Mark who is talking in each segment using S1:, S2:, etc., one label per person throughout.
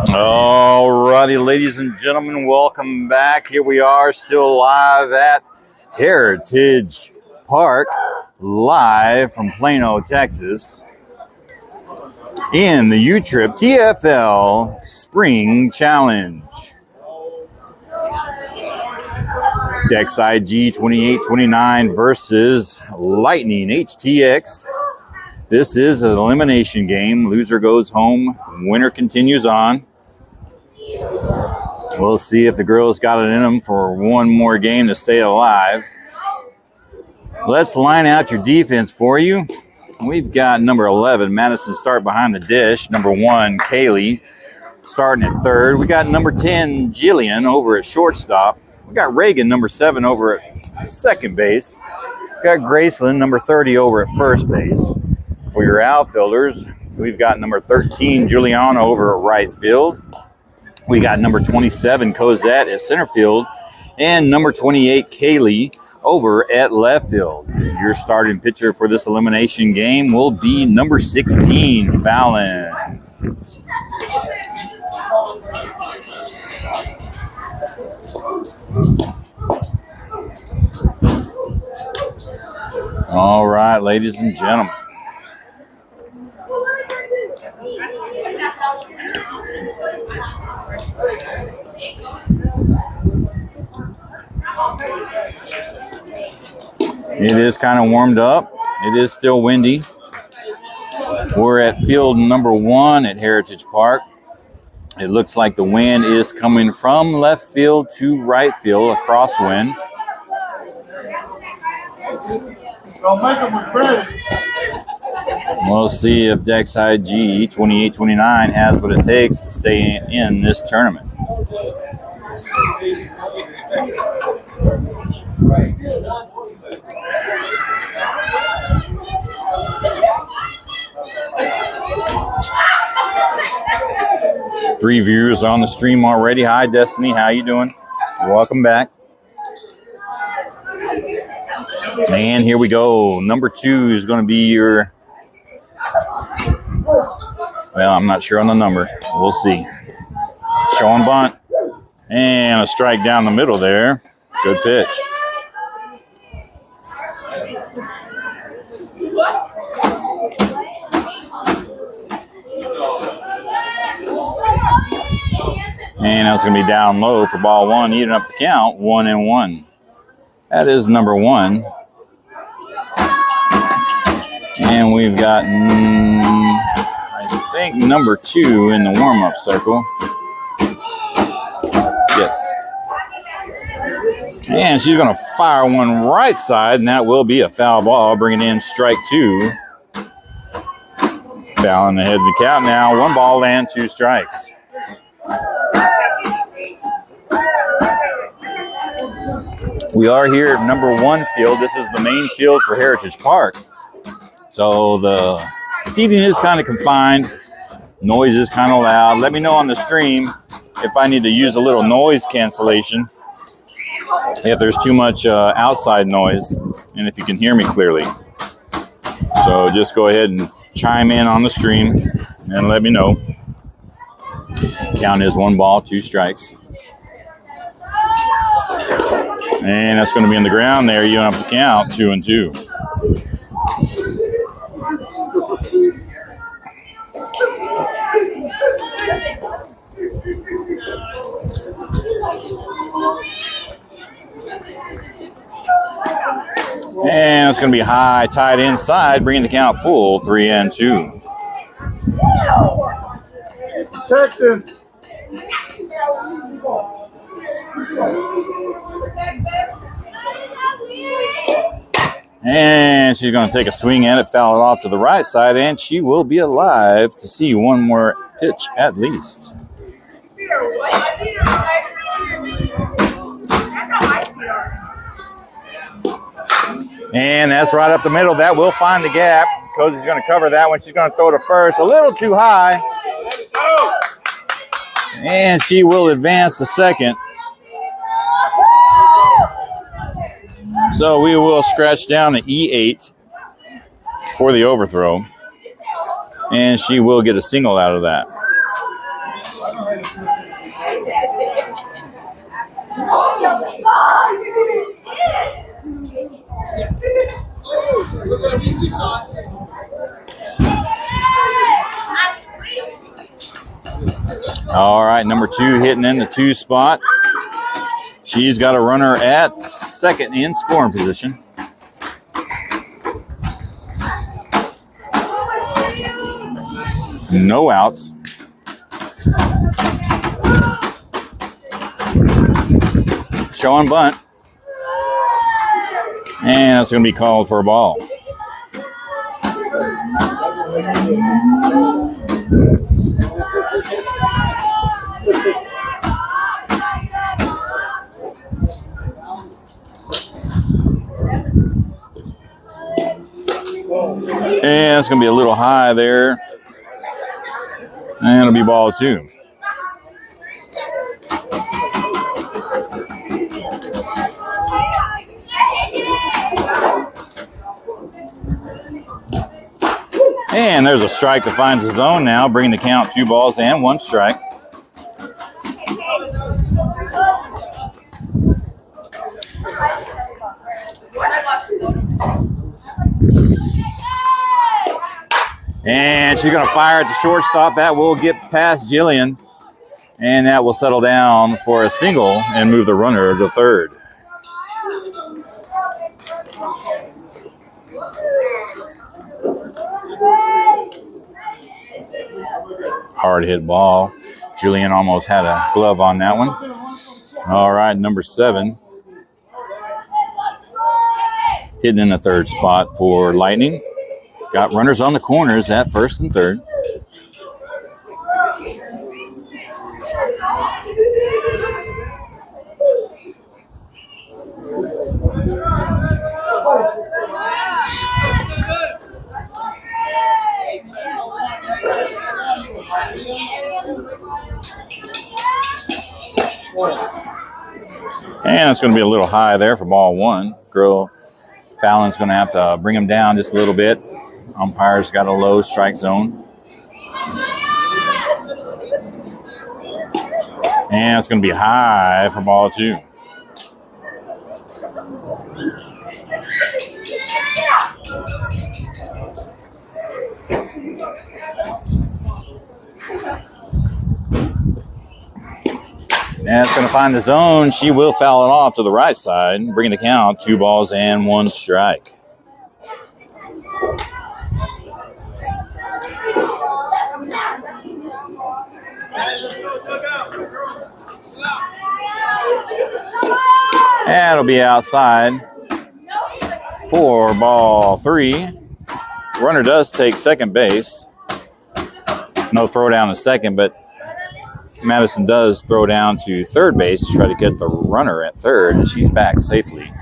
S1: Alrighty, ladies and gentlemen, welcome back. Here we are, still live at Heritage Park, live from Plano, Texas, in the U-Trip TFL Spring Challenge. Dex IG 2829 versus Lightning HTX. This is an elimination game. Loser goes home, winner continues on. We'll see if the girls got it in them for one more game to stay alive. Let's line out your defense for you. We've got number 11, Madison, start behind the dish. Number 1, Kaylee, starting at third. We got number 10, Jillian, over at shortstop. We got Reagan, number 7, over at second base. We got Graceland, number 30, over at first base. For your outfielders, we've got number 13, Juliana, over at right field. We got number 27, Cosette, at center field. And number 28, Kaylee, over at left field. Your starting pitcher for this elimination game will be number 16, Fallon. All right, ladies and gentlemen. It is kind of warmed up. It is still windy. We're at field number 1 at Heritage Park. It looks like the wind is coming from left field to right field, a crosswind. We'll see if Dex IG 2829 has what it takes to stay in this tournament. Three viewers on the stream already. Hi, Destiny. How you doing? Welcome back. And here we go. Number 2 is going to be your... Well, I'm not sure on the number. We'll see. Showing bunt. And a strike down the middle there. Good pitch. And that's going to be down low for ball 1, eating up the count, 1-1. That is number 1. And we've got, I think, number 2 in the warm-up circle. Yes. And she's going to fire one right side, and that will be a foul ball, bringing in strike 2. Fouling ahead of the count now. 1 ball and 2 strikes. We are here at number 1 field. This is the main field for Heritage Park. So the seating is kind of confined. Noise is kind of loud. Let me know on the stream if I need to use a little noise cancellation, if there's too much outside noise, and if you can hear me clearly. So just go ahead and chime in on the stream and let me know. Count is 1 ball, 2 strikes. And that's going to be in the ground there. You have to count 2-2. And it's going to be high, tied inside, bringing the count full, 3-2.
S2: Detective.
S1: And she's going to take a swing at it, foul it off to the right side, and she will be alive to see one more pitch at least. And that's right up the middle. That will find the gap. Cozy's going to cover that one. She's going to throw to first. A little too high. And she will advance to second. So we will scratch down to E8 for the overthrow. And she will get a single out of that. All right, number 2 hitting in the 2 spot. She's got a runner at second in scoring position. No outs. Showing bunt. And that's going to be called for a ball. And it's going to be a little high there. And it'll be ball 2. And there's a strike that finds the zone now, bringing the count 2 balls and 1 strike. And she's going to fire at the shortstop. That will get past Jillian. And that will settle down for a single and move the runner to third. Hard hit ball. Jillian almost had a glove on that one. All right, number 7. Hitting in the 3rd spot for Lightning. Got runners on the corners at first and third. And it's going to be a little high there for ball 1. Girl Fallon's going to have to bring him down just a little bit. Umpire's got a low strike zone. And it's going to be high for ball 2. And it's going to find the zone. She will foul it off to the right side, bringing the count 2 balls and 1 strike. That'll be outside for ball 3. Runner does take second base. No throw down to second, but Madison does throw down to third base to try to get the runner at third, and she's back safely.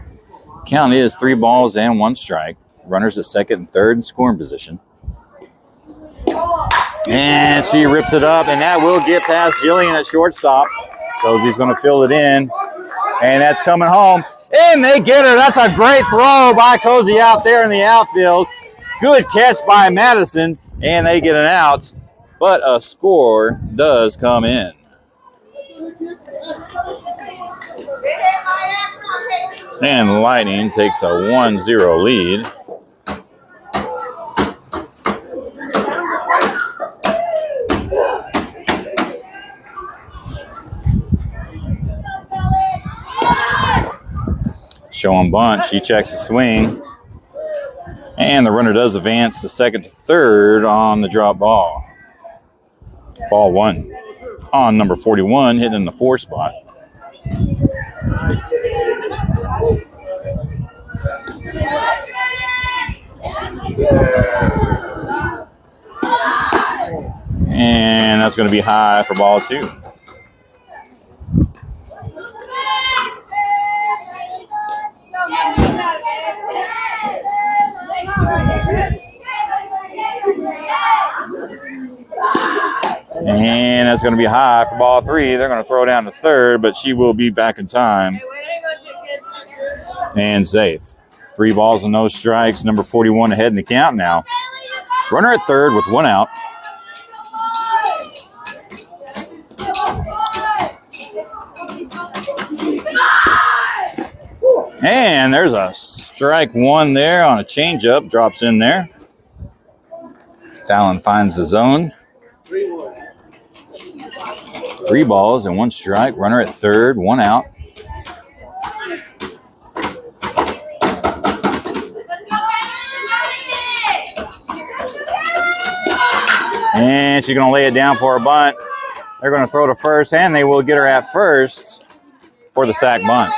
S1: Count is 3 balls and 1 strike. Runners at second and third in scoring position. And she rips it up, and that will get past Jillian at shortstop. Cozy's going to fill it in, and that's coming home. And they get her. That's a great throw by Cozy out there in the outfield. Good catch by Madison, and they get an out. But a score does come in. And Lightning takes a 1-0 lead. Showing bunt. She checks the swing. And the runner does advance to second to third on the drop ball. Ball one on number 41, hitting in the 4 spot. And that's going to be high for ball 2. And that's going to be high for ball 3. They're going to throw down to third, but she will be back in time and safe. 3 balls and no strikes. Number 41 ahead in the count now. Runner at third with 1 out. And there's a strike 1 there on a changeup. Drops in there. Talon finds the zone. 3 balls and 1 strike. Runner at third, 1 out. And she's going to lay it down for a bunt. They're going to throw to first, and they will get her at first for the sack bunt.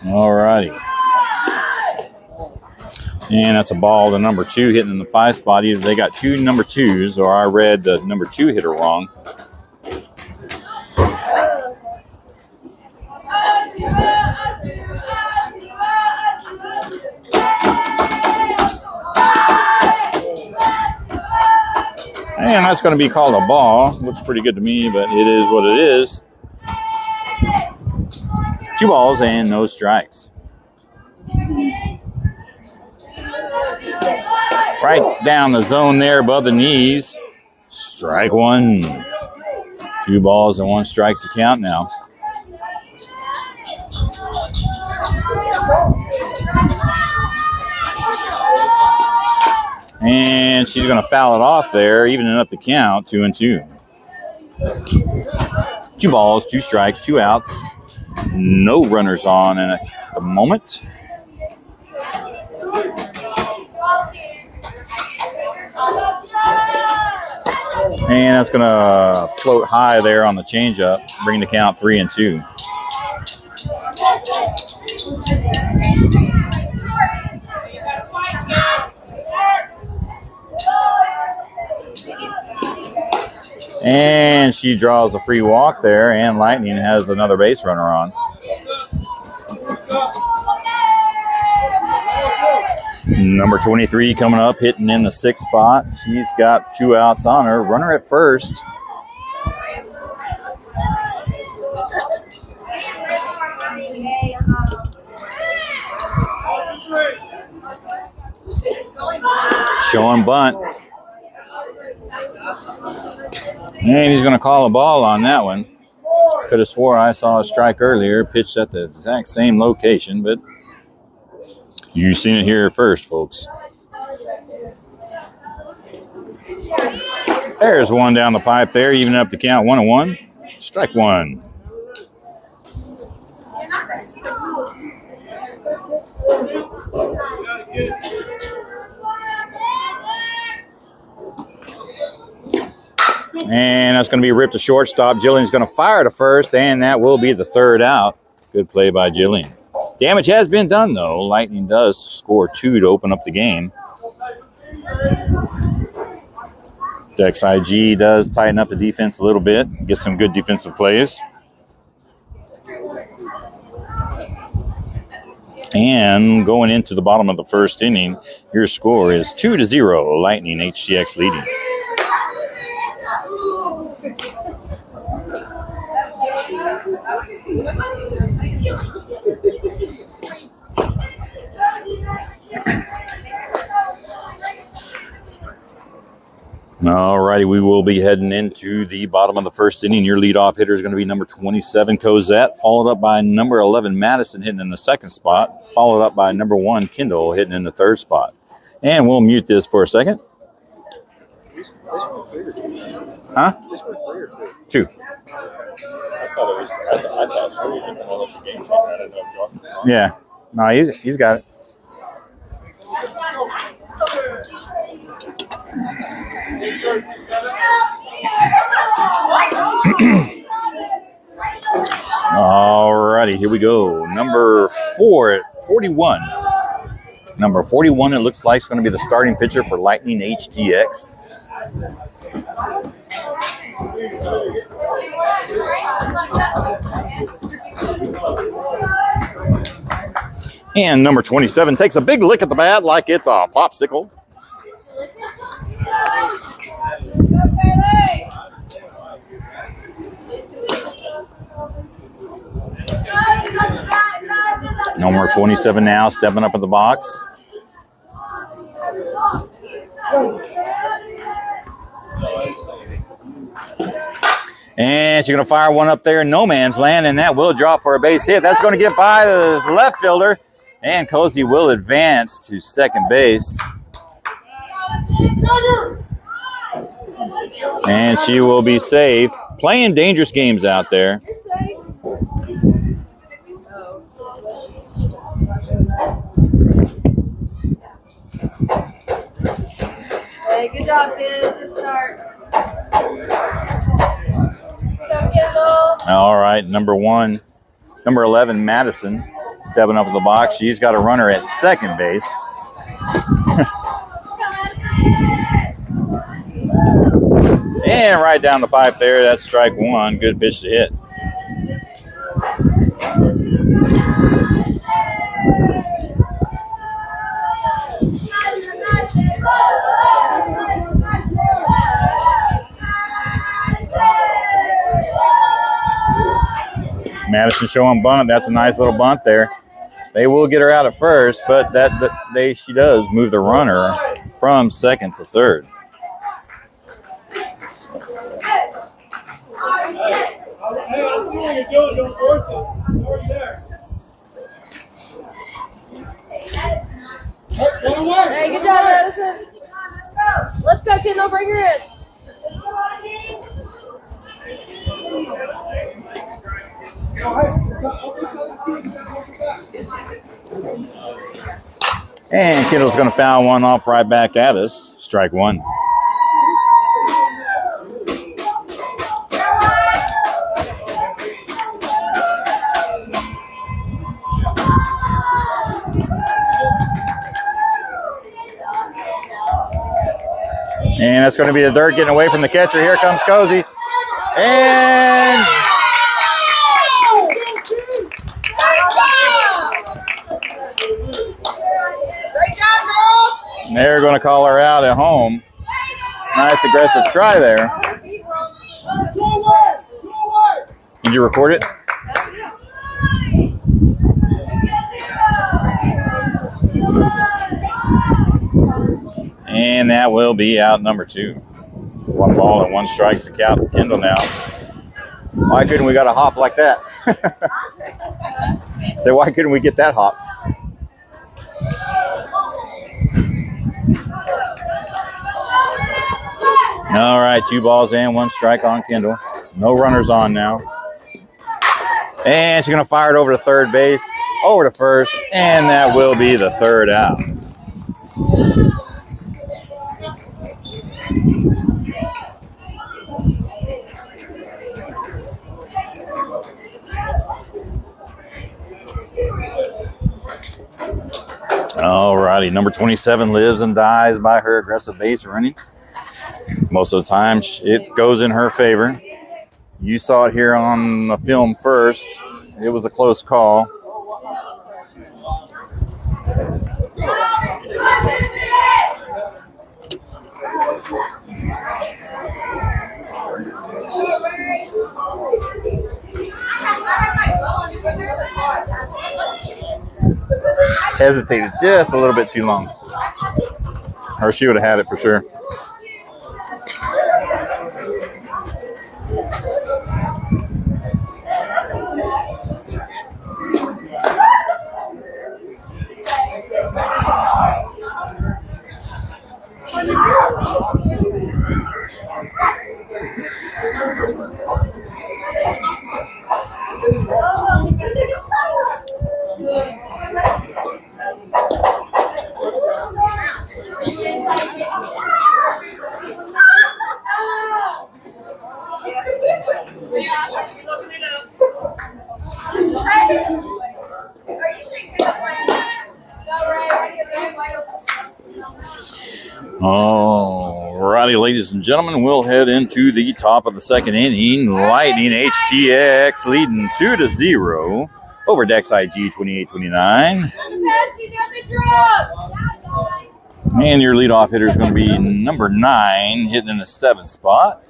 S1: All righty. And that's a ball to number 2 hitting in the 5 spot. Either they got 2 number 2s or I read the number 2 hitter wrong. And that's going to be called a ball. Looks pretty good to me, but it is what it is. 2 balls and no strikes. Right down the zone there above the knees. Strike 1. 2 balls and 1 strikes to count now. And she's going to foul it off there, evening up the count, 2-2. 2 balls, 2 strikes, 2 outs. No runners on at the moment. And that's going to float high there on the changeup, bring the count 3-2. And she draws a free walk there, and Lightning has another base runner on. Number 23 coming up, hitting in the 6th spot. She's got 2 outs on her. Runner at first. Showing bunt. And he's going to call a ball on that one. Could have swore I saw a strike earlier, pitched at the exact same location, but you've seen it here first, folks. There's one down the pipe there, even up the count, 1-1. Strike 1. And that's going to be ripped to shortstop. Jillian's going to fire to first, and that will be the 3rd out. Good play by Jillian. Damage has been done, though. Lightning does score 2 to open up the game. Dex IG does tighten up the defense a little bit, get some good defensive plays. And going into the bottom of the 1st inning, your score is 2-0. Lightning HTX leading. All righty, we will be heading into the bottom of the first inning. Your leadoff hitter is going to be number 27, Cosette, followed up by number 11, Madison, hitting in the second spot, followed up by number 1, Kendall, hitting in the third spot. And we'll mute this for a second. Huh? 2. Yeah. No, he's got it. All righty, here we go. Number 4 at 41. Number 41, it looks like, is going to be the starting pitcher for Lightning HTX. And number 27 takes a big lick at the bat like it's a popsicle. Number 27 now, stepping up in the box. And she's going to fire one up there in no man's land, and that will drop for a base hit. That's going to get by the left fielder, and Cozy will advance to second base. And she will be safe. Playing dangerous games out there.
S3: Hey, good job, kids. Good start. Go, Kendall.
S1: All right, number 11, Madison, stepping up in the box. She's got a runner at second base. And right down the pipe there, that's strike 1. Good pitch to hit. Madison showing bunt. That's a nice little bunt there. They will get her out at first, but she does move the runner from second to third.
S2: Hey, I see what you're doing. Don't force it. Over there.
S3: Hey, good job, Madison. Let's go, Kendall. Bring her in.
S1: And Kendall's going to foul one off right back at us. Strike 1. And that's going to be the dirt getting away from the catcher. Here comes Cozy. And
S3: Great job, girls.
S1: they're going to call her out at home. Nice aggressive try there. Did you record it? And that will be out number 2. 1 ball and 1 strike to count to Kendall now. Why couldn't we got a hop like that? So why couldn't we get that hop? All right, 2 balls and 1 strike on Kendall. No runners on now. And she's going to fire it over to third base, over to first, and that will be the third out. All righty, number 27 lives and dies by her aggressive base running. Most of the time, it goes in her favor. You saw it here on the film first. It was a close call. Hesitated just a little bit too long. Or she would have had it for sure. Alrighty, ladies and gentlemen, we'll head into the top of the second inning. Lightning HTX leading 2-0 over Dex IG 28-29. And your leadoff hitter is going to be number 9, hitting in the 7th spot.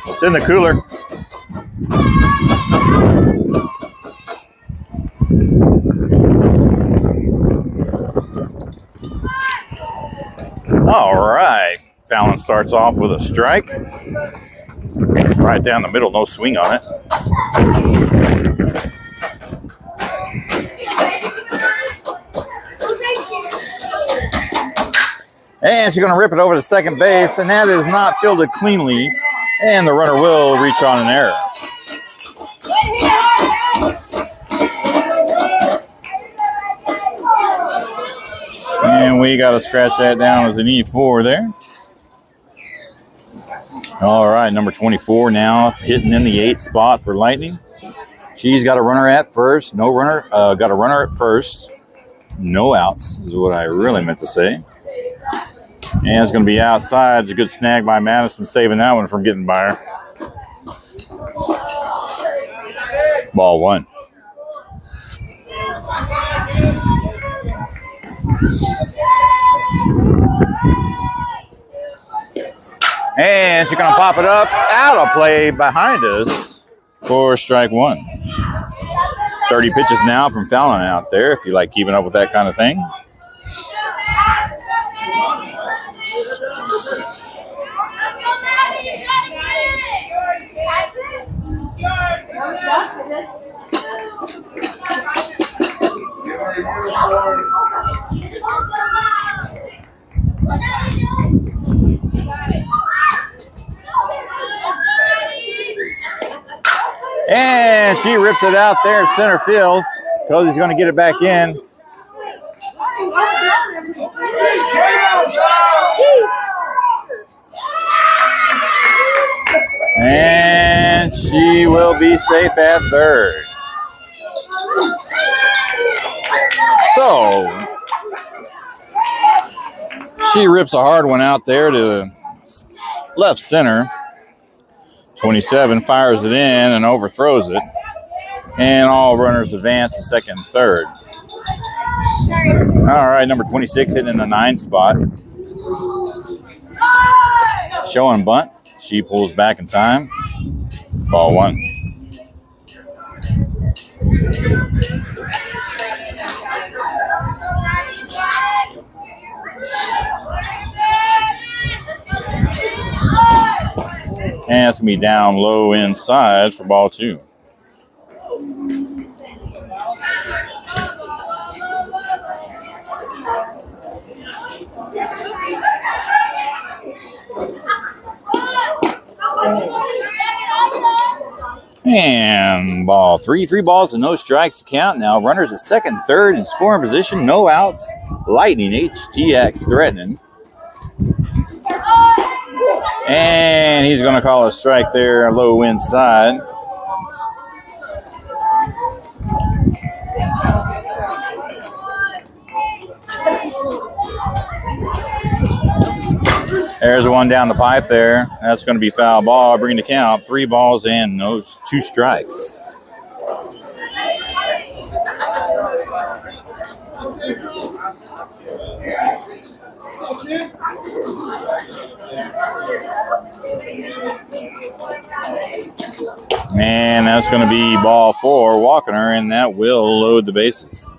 S1: It's in the cooler. All right. Fallon starts off with a strike. Right down the middle, no swing on it. And she's going to rip it over to second base, and that is not fielded cleanly. And the runner will reach on an error. And we got to scratch that down as an E4 there. All right, number 24 now hitting in the 8th spot for Lightning. She's got a runner at first. No runner. Got a runner at first. No outs is what I really meant to say. And it's going to be outside. It's a good snag by Madison, saving that one from getting by her. Ball 1. And she's going to pop it up out of play behind us for strike 1. 30 pitches now from Fallon out there, if you like keeping up with that kind of thing. And she rips it out there in center field. Cozy's going to get it back in. And she will be safe at third. So she rips a hard one out there to left center. 27 fires it in and overthrows it. And all runners advance to second and third. All right, number 26 hitting in the 9th spot. Showing bunt. She pulls back in time. Ball 1. And it's going to be down low inside for ball 2. And ball 3. 3 balls and no strikes to count. Now runners at second, third, in scoring position. No outs. Lightning HTX threatening. And he's going to call a strike there, low inside. There's one down the pipe there. That's going to be foul ball, bringing the count 3 balls and no 2 strikes. And that's going to be ball 4, walking her, and that will load the bases.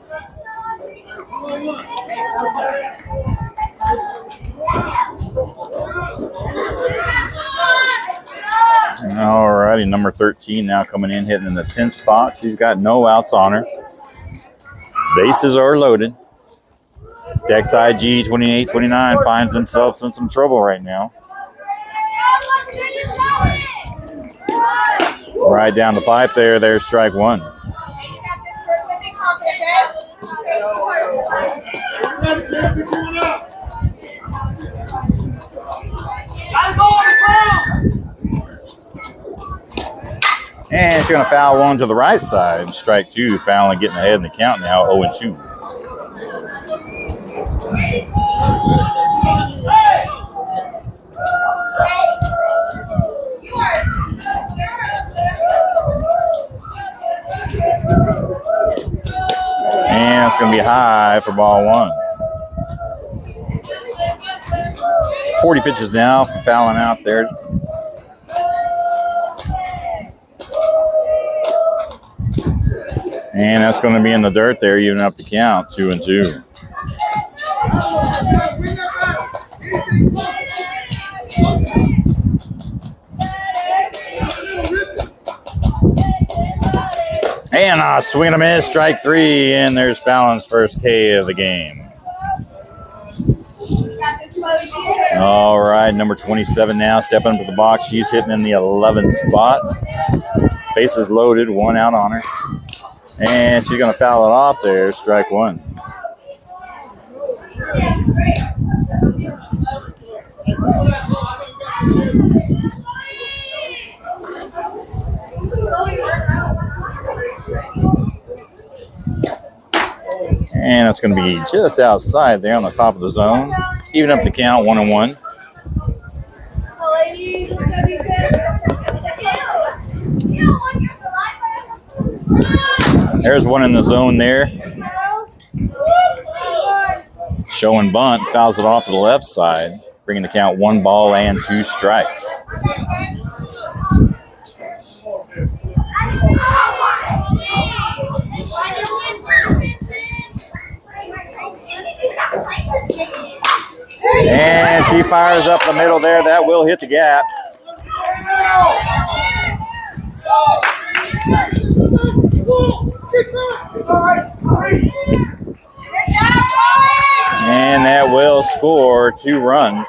S1: Alrighty, number 13 now coming in, hitting in the 10th spot. She's got no outs on her. Bases are loaded. Dex IG 28-29 finds themselves in some trouble right now. Right down the pipe there. There's strike one. And she's going to foul one to the right side. Strike two, fouling, getting ahead in the count now, 0-2. And it's going to be high for ball one. 40 pitches now for fouling out there. And that's going to be in the dirt there, even up the count, 2-2. And a swing and a miss, strike three, and there's Fallon's first K of the game. All right, number 27 now stepping up to the box. She's hitting in the 11th spot. Bases loaded, one out on her. And she's going to foul it off there, strike one. And it's going to be just outside there on the top of the zone. Even up the count, 1-1. There's one in the zone there. Showing bunt, fouls it off to the left side, bringing the count 1 ball and 2 strikes. And she fires up the middle there. That will hit the gap. And that will score 2 runs.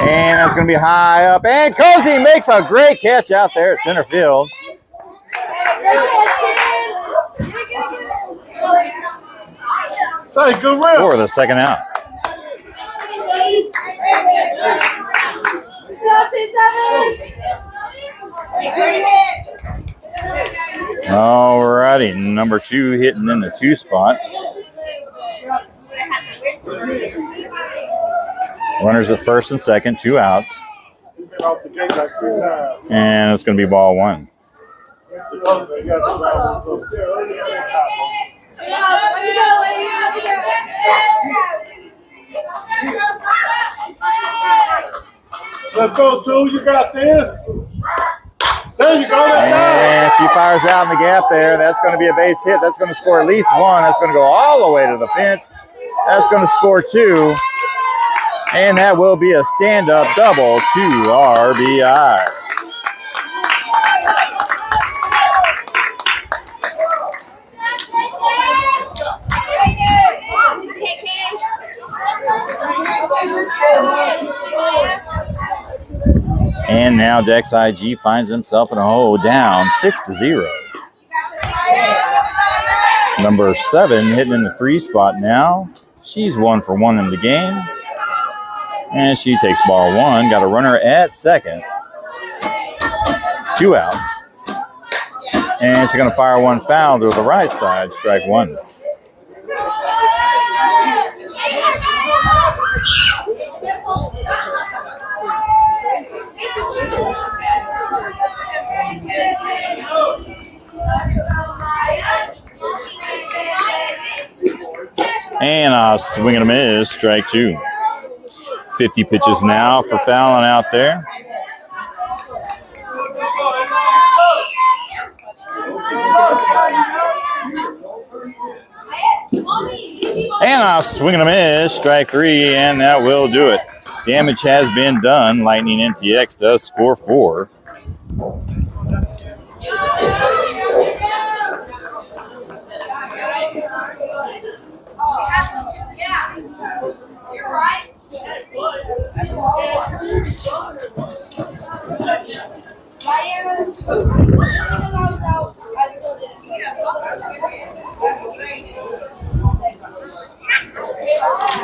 S1: And that's going to be high up. And Cozy makes a great catch out there at center field. For the second out. All righty, number 2 hitting in the 2 spot. Runners at first and second, 2 outs. And it's going to be ball 1.
S2: Let's go, 2. You got this. There you go.
S1: And she fires out in the gap there. That's going to be a base hit. That's going to score at least 1. That's going to go all the way to the fence. That's going to score 2. And that will be a stand-up double, 2 RBI. And now Dex IG finds himself in a hole down 6-0. Number 7 hitting in the 3 spot now. She's 1 for 1 in the game. And she takes ball 1. Got a runner at second. 2 outs. And she's going to fire 1 foul to the right side. Strike 1. And a swing and a miss, strike 2. 50 pitches now for Fallon out there. And a swing and a miss, strike 3, and that will do it. Damage has been done. Lightning NTX does score 4.
S3: Yeah, you're right.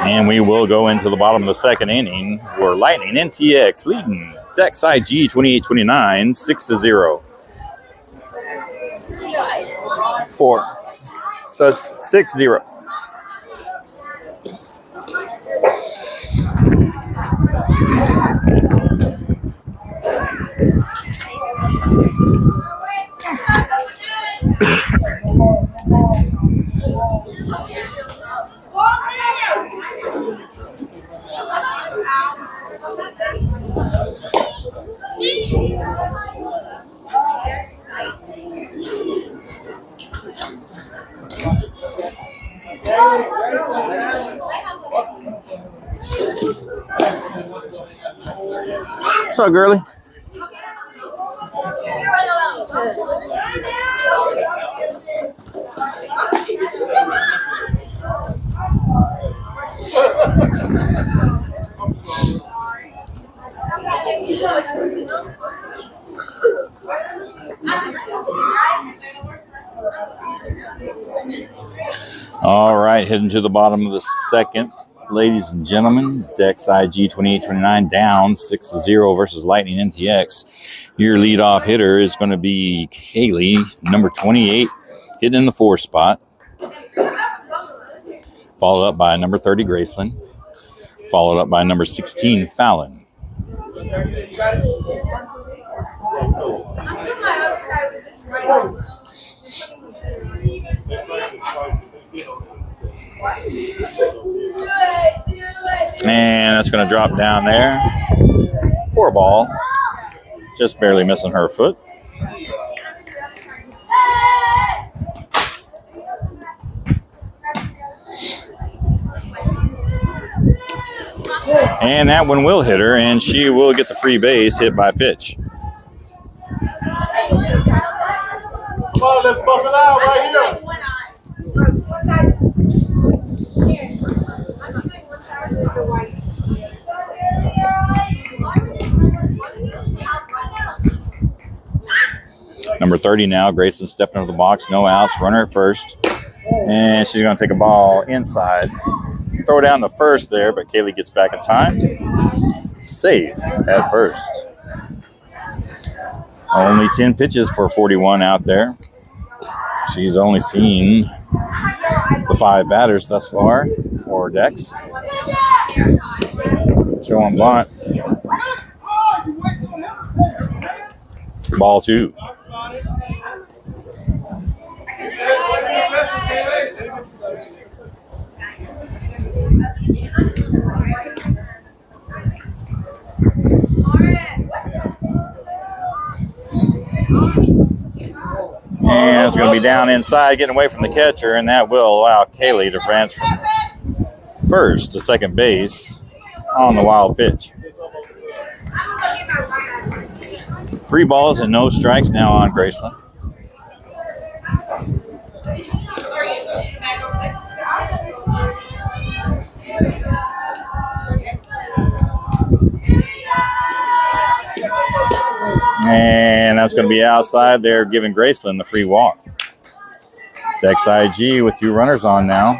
S1: And we will go into the bottom of the second inning. We're Lightning NTX leading Dex IG 28-29, 6-0. 4. So it's 6-0. What's up, girly? All right, heading to the bottom of the second. Ladies and gentlemen, Dex IG 28-29 down 6-0 versus Lightning NTX. Your leadoff hitter is going to be Kaylee, number 28, hitting in the 4 spot. Followed up by number 30, Graceland. Followed up by number 16, Fallon. And that's going to drop down there for a ball. Just barely missing her foot. And that one will hit her, and she will get the free base hit by pitch.
S2: Come on, let's bump it out right here.
S3: One side. Here. I'm doing one side with the white.
S1: Number 30 now, Grayson stepping into the box, no outs, runner at first. And she's going to take a ball inside. Throw down the first there, but Kaylee gets back in time. Safe at first. Only 10 pitches for 41 out there. She's only seen the 5 batters thus far for Dex. Showing bunt. Ball 2. And it's going to be down inside, getting away from the catcher, and that will allow Kaylee to advance from first to second base on the wild pitch. 3 balls and no strikes now on Graceland. And that's going to be outside. They're giving Graceland the free walk. Dex IG with 2 runners on now.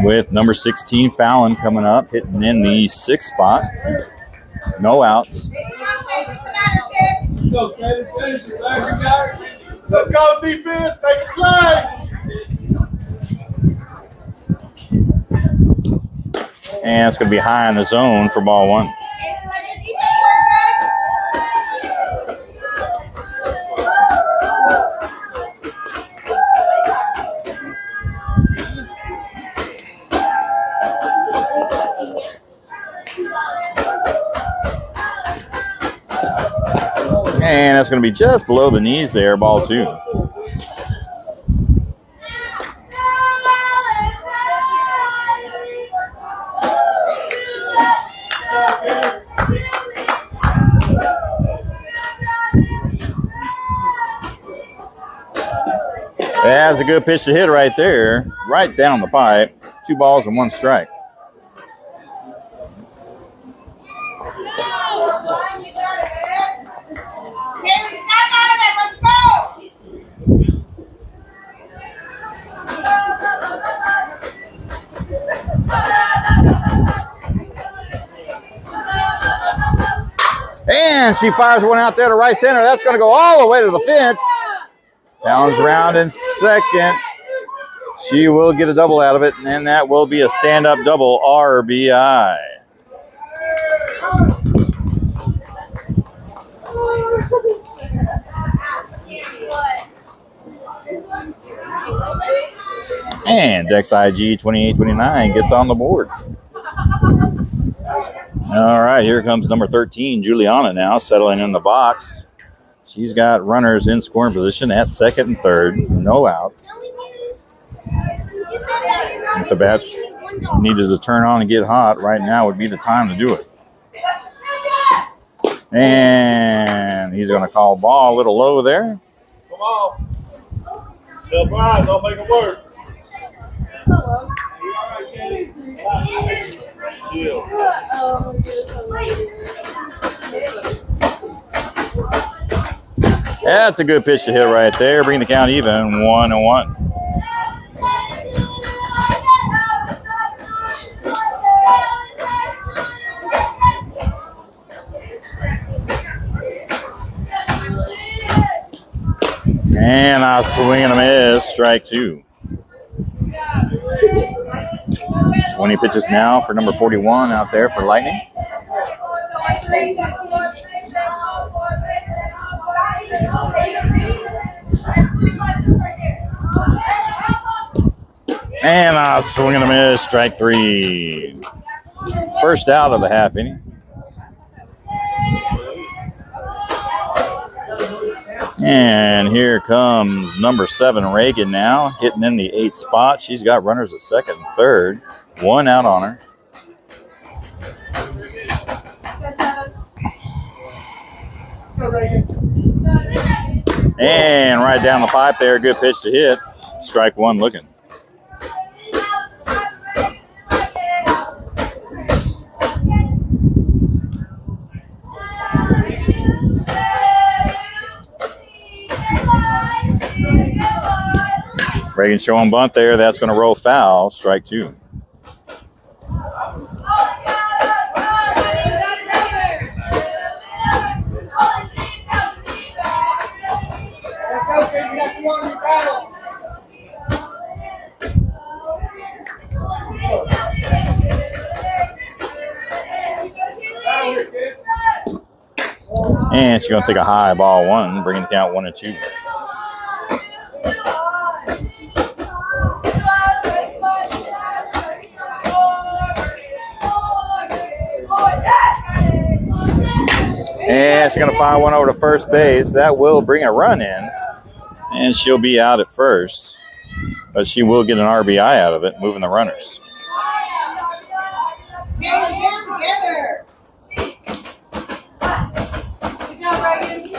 S1: With number 16, Fallon, coming up, hitting in the 6th spot. No outs.
S2: Let's go, defense. Make a play.
S1: And it's going to be high in the zone for ball 1. And that's going to be just below the knees there, ball 2. That's a good pitch to hit right there, right down the pipe. 2 balls and 1 strike. And she fires one out there to right center. That's going to go all the way to the fence. Bounds around in second. She will get a double out of it, and that will be a stand-up double RBI. And Dex IG 2829 gets on the board. All right, here comes number 13, Juliana now, settling in the box. She's got runners in scoring position at second and third, no outs. If the bats needed to turn on and get hot, right now would be the time to do it. And he's going to call ball a little low there.
S2: Come on. Tell Brian, don't make it work.
S3: Hello.
S2: Chill.
S1: That's a good pitch to hit right there. Bring the count even, 1-1. And I swing and a miss, strike 2. 20 pitches now for number 41 out there for Lightning. And I swing and a miss, strike 3. First out of the half inning. And here comes number 7, Reagan now, hitting in the 8th spot. She's got runners at second and third. 1 out on her. And right down the pipe there, good pitch to hit. Strike 1 looking. Reagan showing bunt there. That's going to roll foul. Strike 2. And she's going to take a high ball 1, bringing the count 1-2. And she's going to fire one over to first base. That will bring a run in. And she'll be out at first. But she will get an RBI out of it, moving the runners.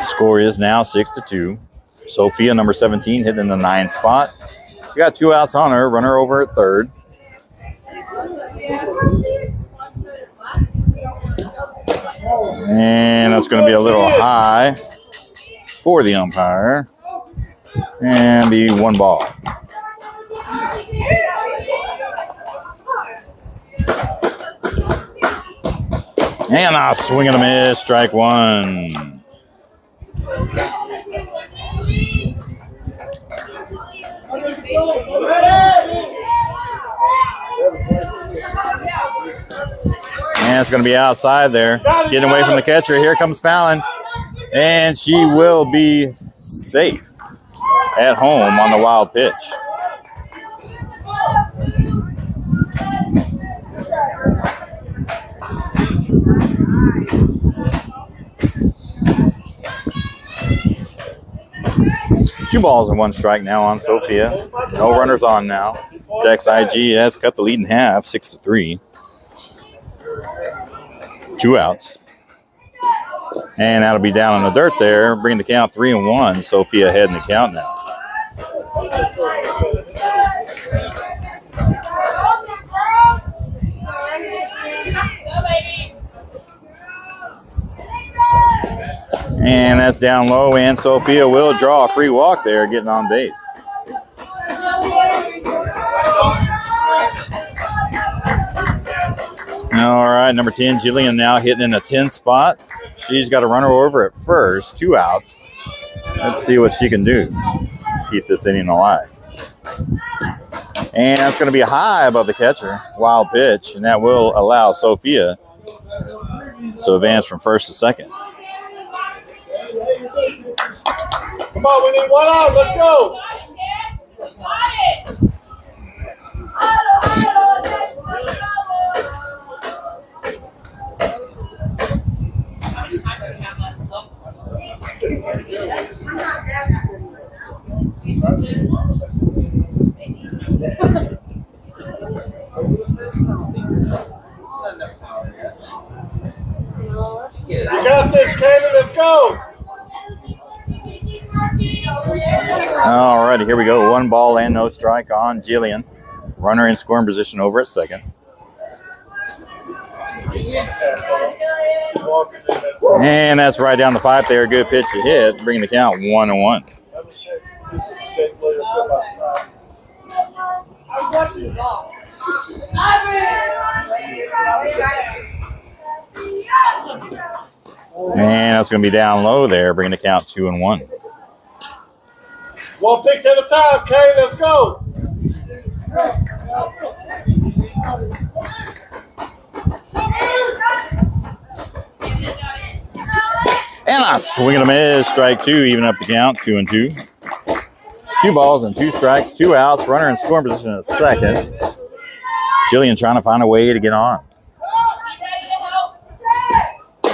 S1: Score is now 6-2. Sophia, number 17, hitting in the 9th spot. She got 2 outs on her. Runner over at third. And that's going to be a little high for the umpire. And be 1 ball. And a swing and a miss, strike 1. And it's going to be outside there. Getting away from the catcher. Here comes Fallon. And she will be safe at home on the wild pitch. 2 balls and 1 strike now on Sophia. No runners on now. Dex IG has cut the lead in half, 6-3. 2 outs. And that'll be down in the dirt there, bringing the count 3-1. Sophia ahead in the count now. And that's down low, and Sophia will draw a free walk there, getting on base. All right, number 10, Jillian now hitting in the 10th spot. She's got a runner over at first, 2 outs. Let's see what she can do. Keep this inning alive. And that's going to be high above the catcher. Wild pitch, and that will allow Sophia to advance from first to second.
S2: Come on, we need 1 out. Let's go. You got this, Kayla. Let's go.
S1: All righty, here we go. 1 ball and no strike on Jillian. Runner in scoring position over at second. And that's right down the pipe there. Good pitch to hit, bringing the count 1-1.
S3: I was watching the ball.
S1: And that's going to be down low there, bringing the count 2-1.
S2: 1 pitch at a time, Kay. Let's go.
S1: And a swing and a miss, strike 2, even up the count, 2-2. 2 balls and 2 strikes, 2 outs. Runner in scoring position at second. Jillian trying to find a way to get on.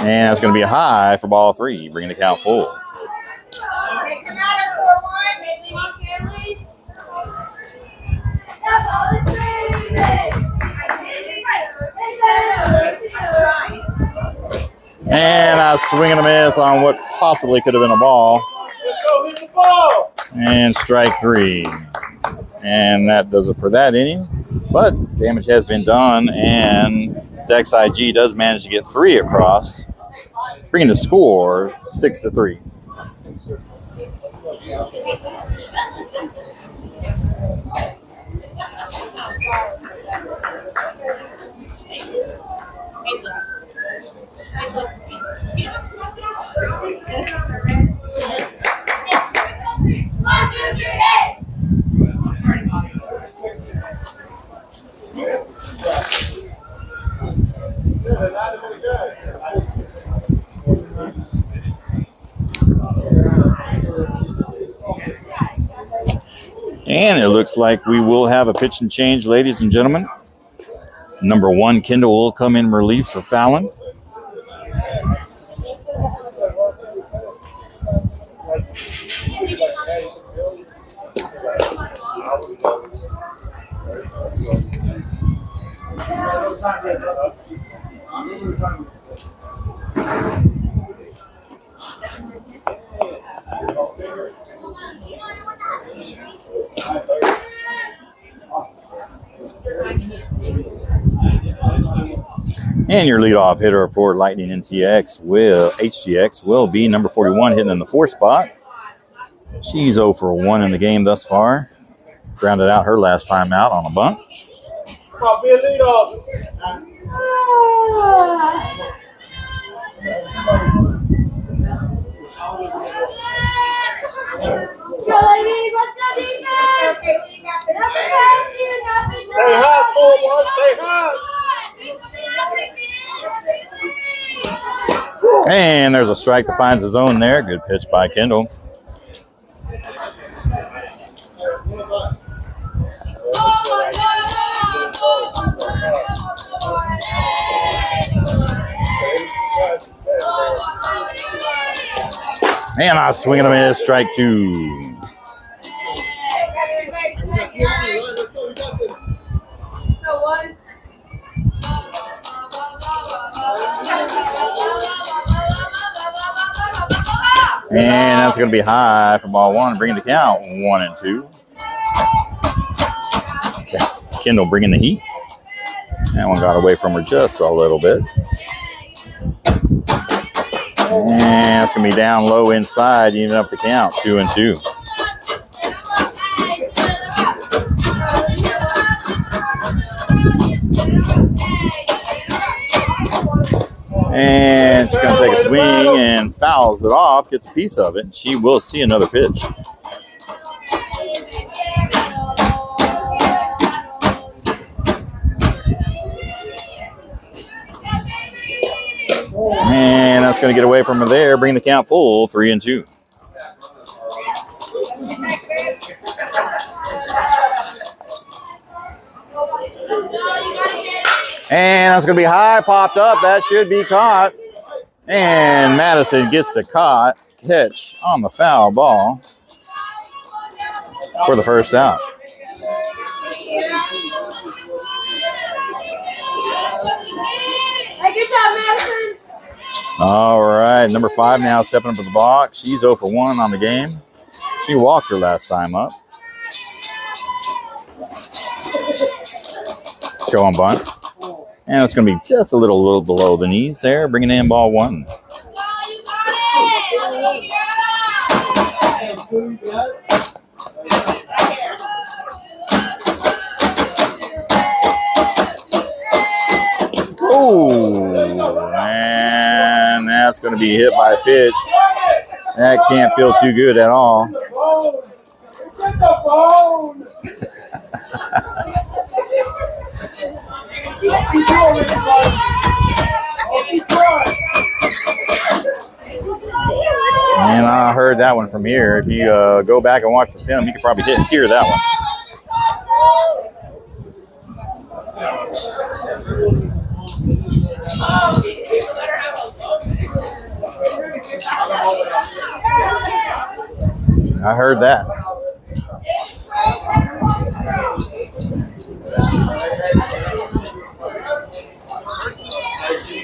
S1: And that's going to be a high for ball 3, bringing the count full. And a swing and a miss on what possibly could have been a ball.
S2: Let's go, hit the ball.
S1: And strike 3. And that does it for that inning. But damage has been done, and Dex IG does manage to get 3 across, bringing the score 6-3. And it looks like we will have a pitch and change, ladies and gentlemen. Number 1, Kendall will come in relief for Fallon. And your leadoff hitter for Lightning HTX will be number 41, hitting in the 4th spot. She's 0 for 1 in the game thus far. Grounded out her last time out on a bunt.
S2: Come on, be a leadoff.
S3: Go, ladies, let's go defense!
S2: Stay high, forward, stay high.
S1: And there's a strike that finds the zone there. Good pitch by Kendall. And I swing and a miss, strike 2. And that's going to be high for ball one, bringing the count 1-2. Kendall bringing the heat. That one got away from her just a little bit. And it's going to be down low inside, even up the count, 2-2. And she's going to take a swing and fouls it off, gets a piece of it. She will see another pitch. And that's going to get away from her there, bring the count full, 3-2. And that's going to be high, popped up. That should be caught. And Madison gets the catch on the foul ball for the first out.
S3: Hey, good job, Madison.
S1: All right, number 5 now stepping up to the box. She's 0 for 1 on the game. She walked her last time up. Show on bunt. And it's going to be just a little below the knees there, bringing in ball 1. Oh, and that's going to be hit by a pitch. That can't feel too good at all.
S2: It's at the phone.
S1: And I heard that one from here. If you go back and watch the film, you could probably hear that one. I heard that.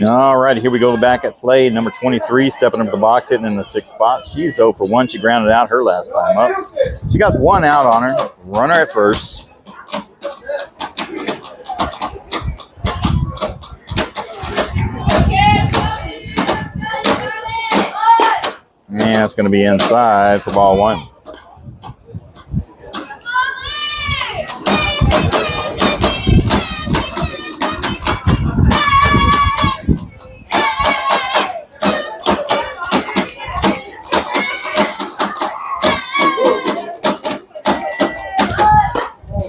S1: All right, here we go back at play. Number 23 stepping up the box, hitting in the 6th spot. She's 0 for 1. She grounded out her last time up. She got 1 out on her. Runner at first. And it's going to be inside for ball 1.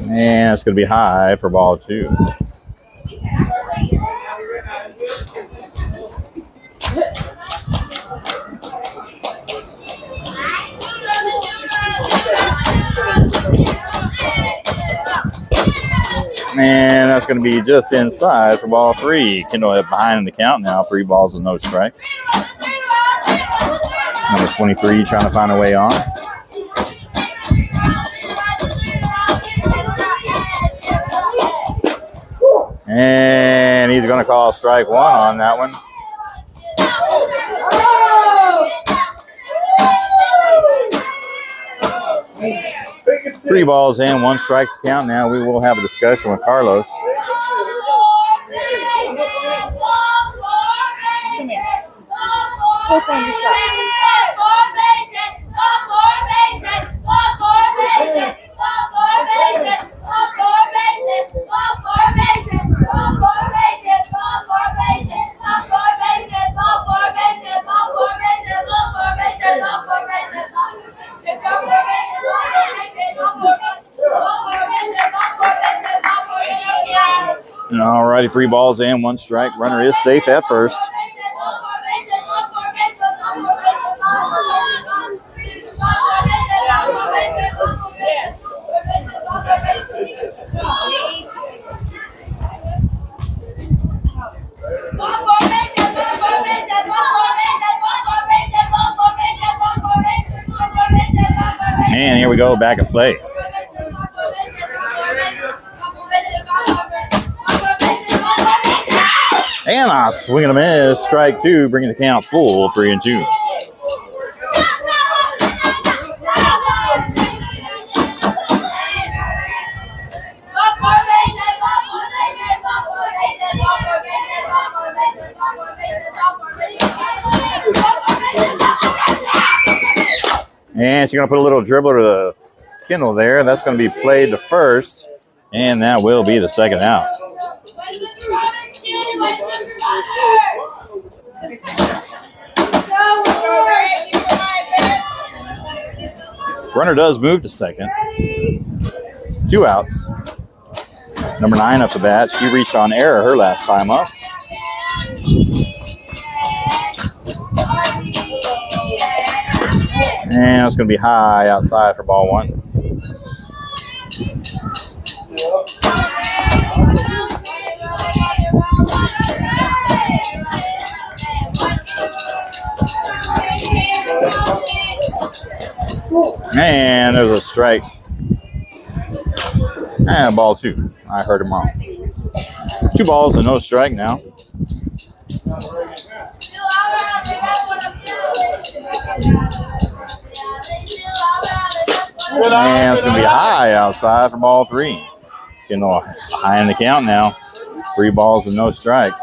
S1: And it's going to be high for ball 2. And that's going to be just inside for ball 3. Kendall behind in the count now. 3 balls and no strikes. Number 23 trying to find a way on. And he's going to call strike 1 on that one. 3 balls and 1 strikes to count. Now we will have a discussion with Carlos.
S3: Go find your shot.
S1: All righty, 3 balls and 1 strike. Runner is safe at first. And here we go, back at play. And a swing and a miss, strike 2, bringing the count full, 3-2. And she's going to put a little dribbler to the kennel there. That's going to be played to first, and that will be the second out. Runner does move to second. 2 outs. Number 9 up the bat. She reached on error her last time up. And it's going to be high outside for ball 1. And there's a strike. And ball 2. I heard him wrong. 2 balls and no strike now. And it's going to be high outside for ball 3. Getting high in the count now. 3 balls and no strikes.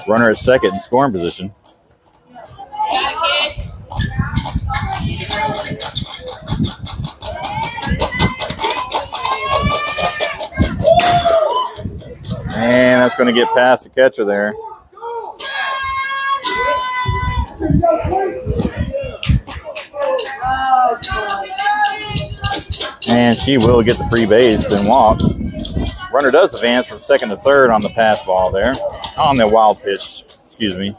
S1: Runner at second in scoring position. And that's going to get past the catcher there. And she will get the free base and walk. Runner does advance from second to third on the pass ball there. On the wild pitch, excuse me.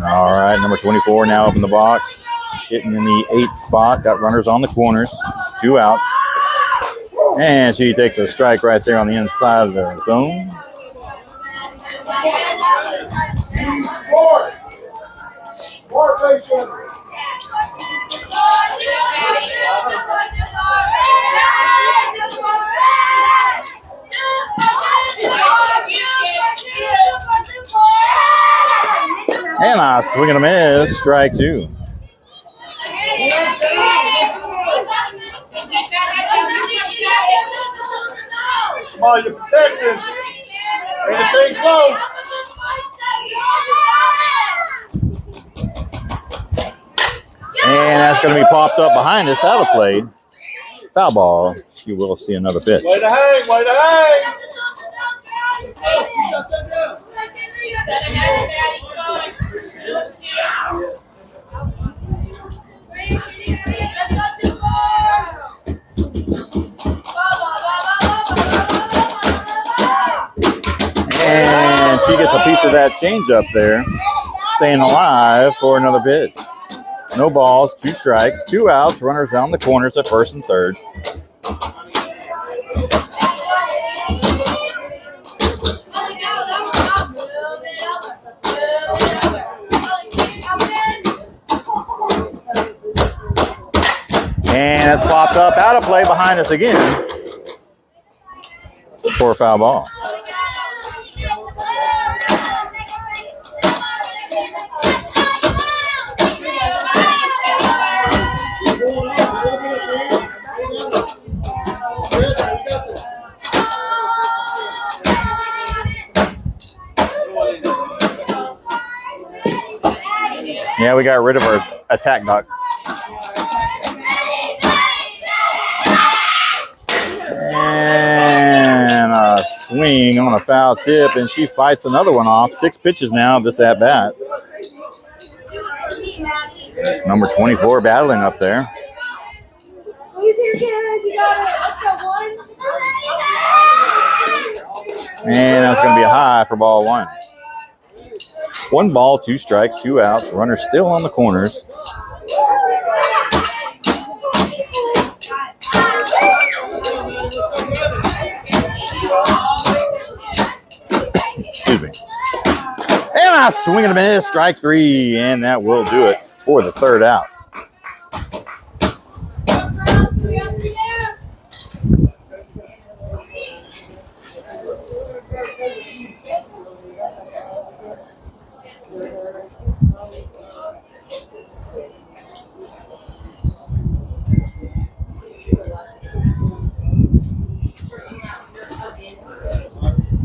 S1: All right, number 24 now up in the box. Hitting in the 8th spot. Got runners on the corners. 2 outs. And she takes a strike right there on the inside of the zone. And I swing and a miss. Strike 2.
S2: Come on, you're protected. Anything close.
S1: And that's going to be popped up behind us out of play. Foul ball. You will see another pitch.
S2: Way to hang, way to hang.
S1: And she gets a piece of that change up there. Staying alive for another pitch. No balls, 2 strikes, 2 outs, runners down the corners at first and third. And it's popped up out of play behind us again for a foul ball. Yeah, we got rid of our attack duck. And a swing on a foul tip, and she fights another one off. 6 pitches now this at bat. Number 24 battling up there. And that's going to be a high for ball 1. 1 ball, 2 strikes, 2 outs. Runner still on the corners. Excuse me. And I swing and a miss, strike 3, and that will do it for the third out.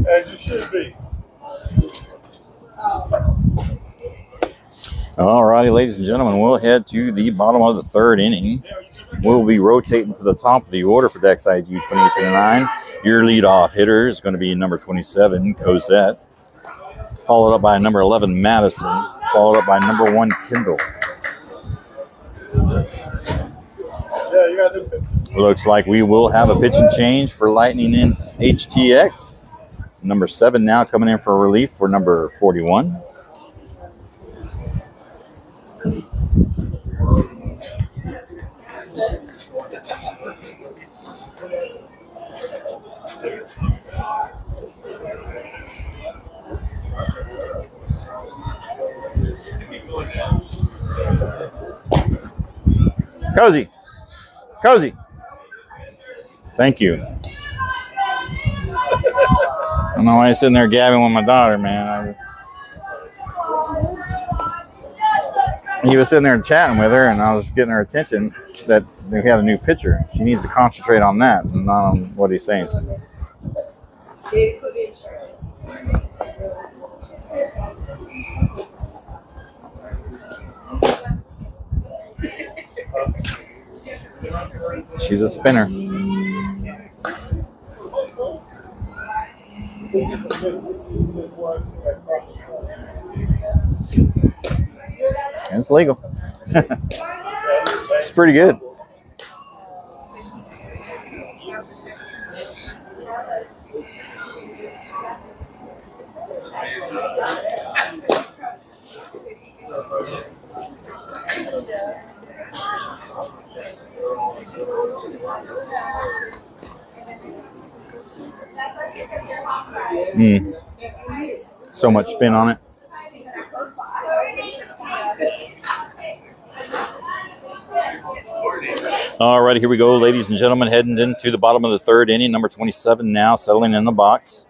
S2: As you should be.
S1: All righty, ladies and gentlemen, we'll head to the bottom of the third inning. We'll be rotating to the top of the order for Dex IG 28-9. Your leadoff hitter is going to be number 27, Cosette, followed up by number 11, Madison, followed up by number 1, Kendall. Looks like we will have a pitching change for Lightning in HTX. Number 7 now coming in for relief for number 41. Cozy. Cozy. Thank you. I don't know why I'm sitting there gabbing with my daughter, man. He was sitting there chatting with her, and I was getting her attention that we had a new pitcher. She needs to concentrate on that and not on what he's saying. She's a spinner. It's legal. It's pretty good. So much spin on it. All right, here we go, ladies and gentlemen, heading into the bottom of the third inning. Number 27 now settling in the box.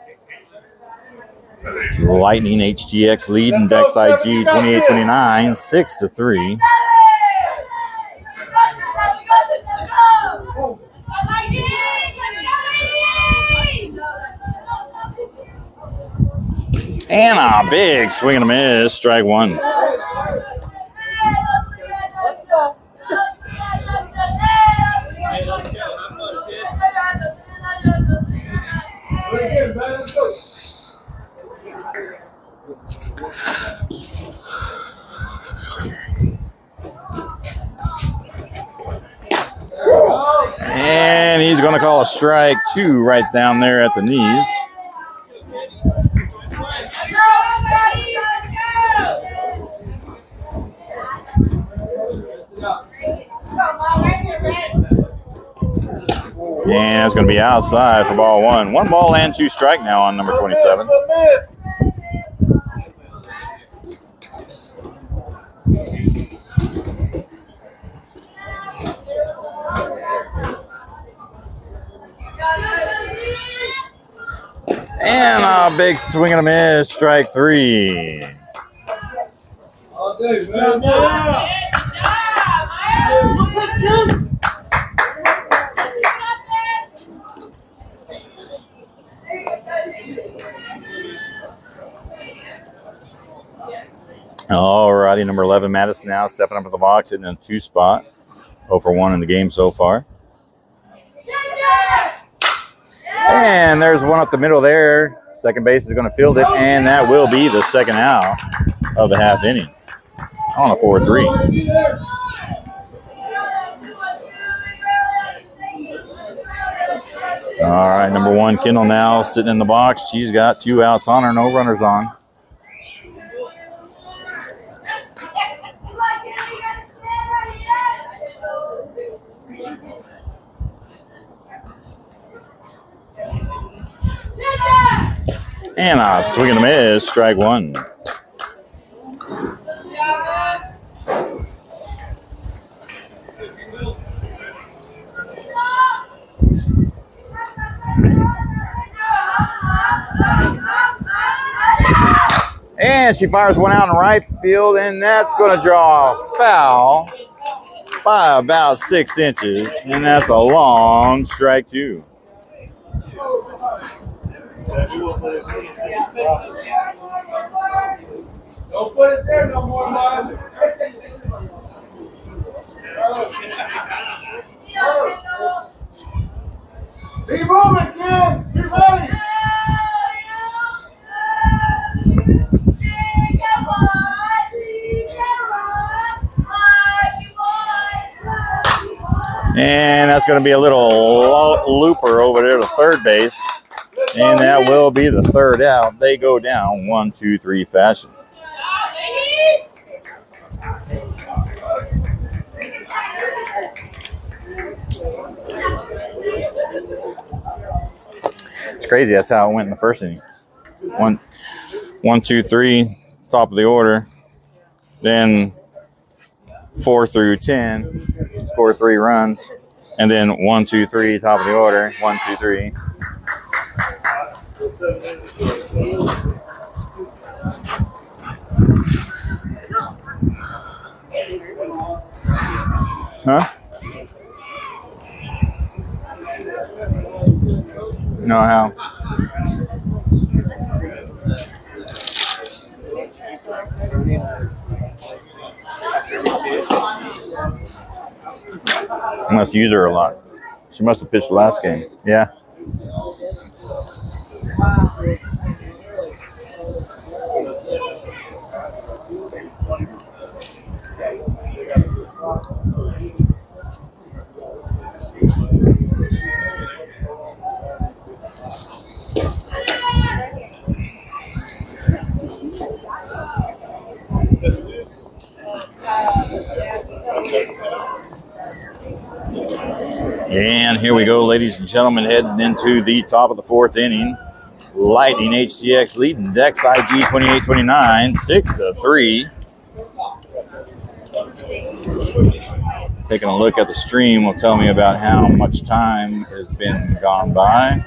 S1: Lightning HTX leading Dex IG 28-29, 6-3. And a big swing and a miss, strike one.
S3: Let's go.
S1: And he's going to call a strike two right down there at the knees. And it's going to be outside for ball one. 1 ball and 2 strike now on number 27. And a big swing and a miss, strike 3. All righty, number 11, Madison now stepping up to the box, hitting in a 2 spot. 0 for 1 in the game so far. And there's one up the middle there. Second base is going to field it, and that will be the second out of the half inning on a 4-3. All right, number 1, Kendall now sitting in the box. She's got 2 outs on her, no runners on. And a swing and a miss, strike 1. And she fires one out in right field, and that's going to draw a foul by about 6 inches, and that's a long strike 2.
S2: Don't put it there no more, boss. Be moving, kid. Be ready.
S1: And that's going to be a little looper over there to third base. And that will be the third out. They go down 1-2-3 fashion. It's crazy. That's how it went in the first inning. 1-2-3, top of the order. Then 4 through 10, score 3 runs. And then 1-2-3, top of the order. 1-2-3. Huh? No, how? I must use her a lot. She must have pitched the last game. Yeah. And here we go, ladies and gentlemen, heading into the top of the fourth inning. Lightning HTX leading Dex IG 28-29, 6-3. Taking a look at the stream will tell me about how much time has been gone by.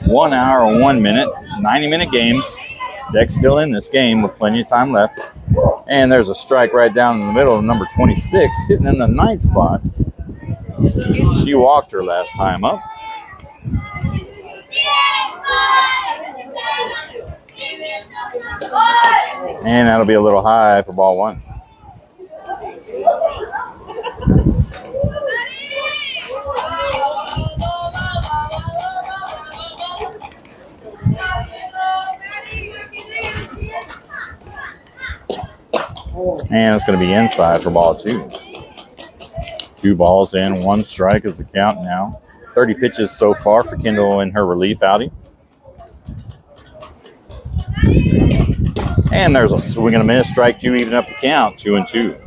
S1: 1 hour and 1 minute, 90-minute games. Dex still in this game with plenty of time left. And there's a strike right down in the middle of number 26, hitting in the 9th spot. She walked her last time up. And that'll be a little high for ball 1. And it's going to be inside for ball 2. 2 balls in, 1 strike is the count now. 30 pitches so far for Kendall in her relief outing. And there's a swing and a miss, strike 2, even up the count, 2-2.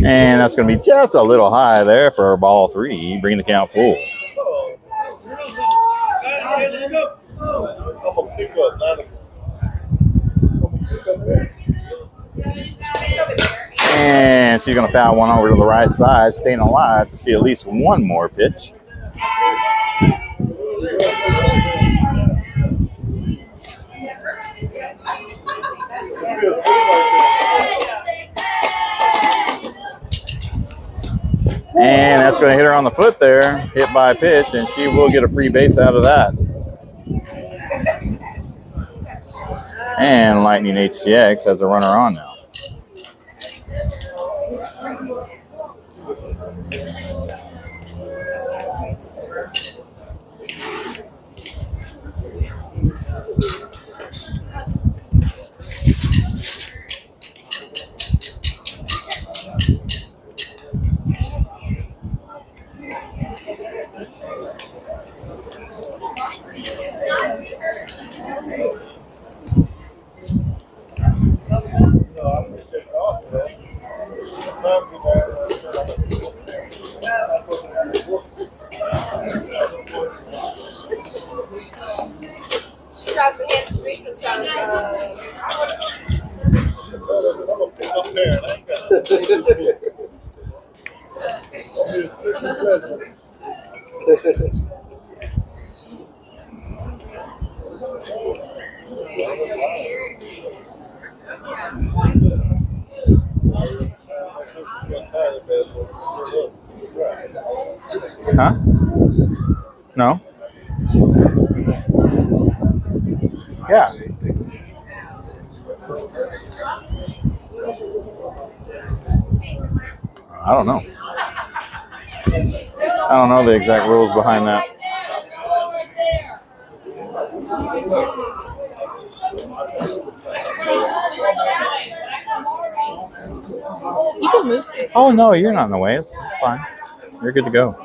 S1: And that's going to be just a little high there for ball 3, bringing the count full. And she's going to foul one over to the right side, staying alive to see at least one more pitch. And that's going to hit her on the foot there, hit by a pitch, and she will get a free base out of that. And Lightning HTX has a runner on now. Huh? No? Yeah. I don't know. I don't know the exact rules behind that.
S3: You can move it.
S1: Oh, no, you're not in the way. It's fine. You're good to go.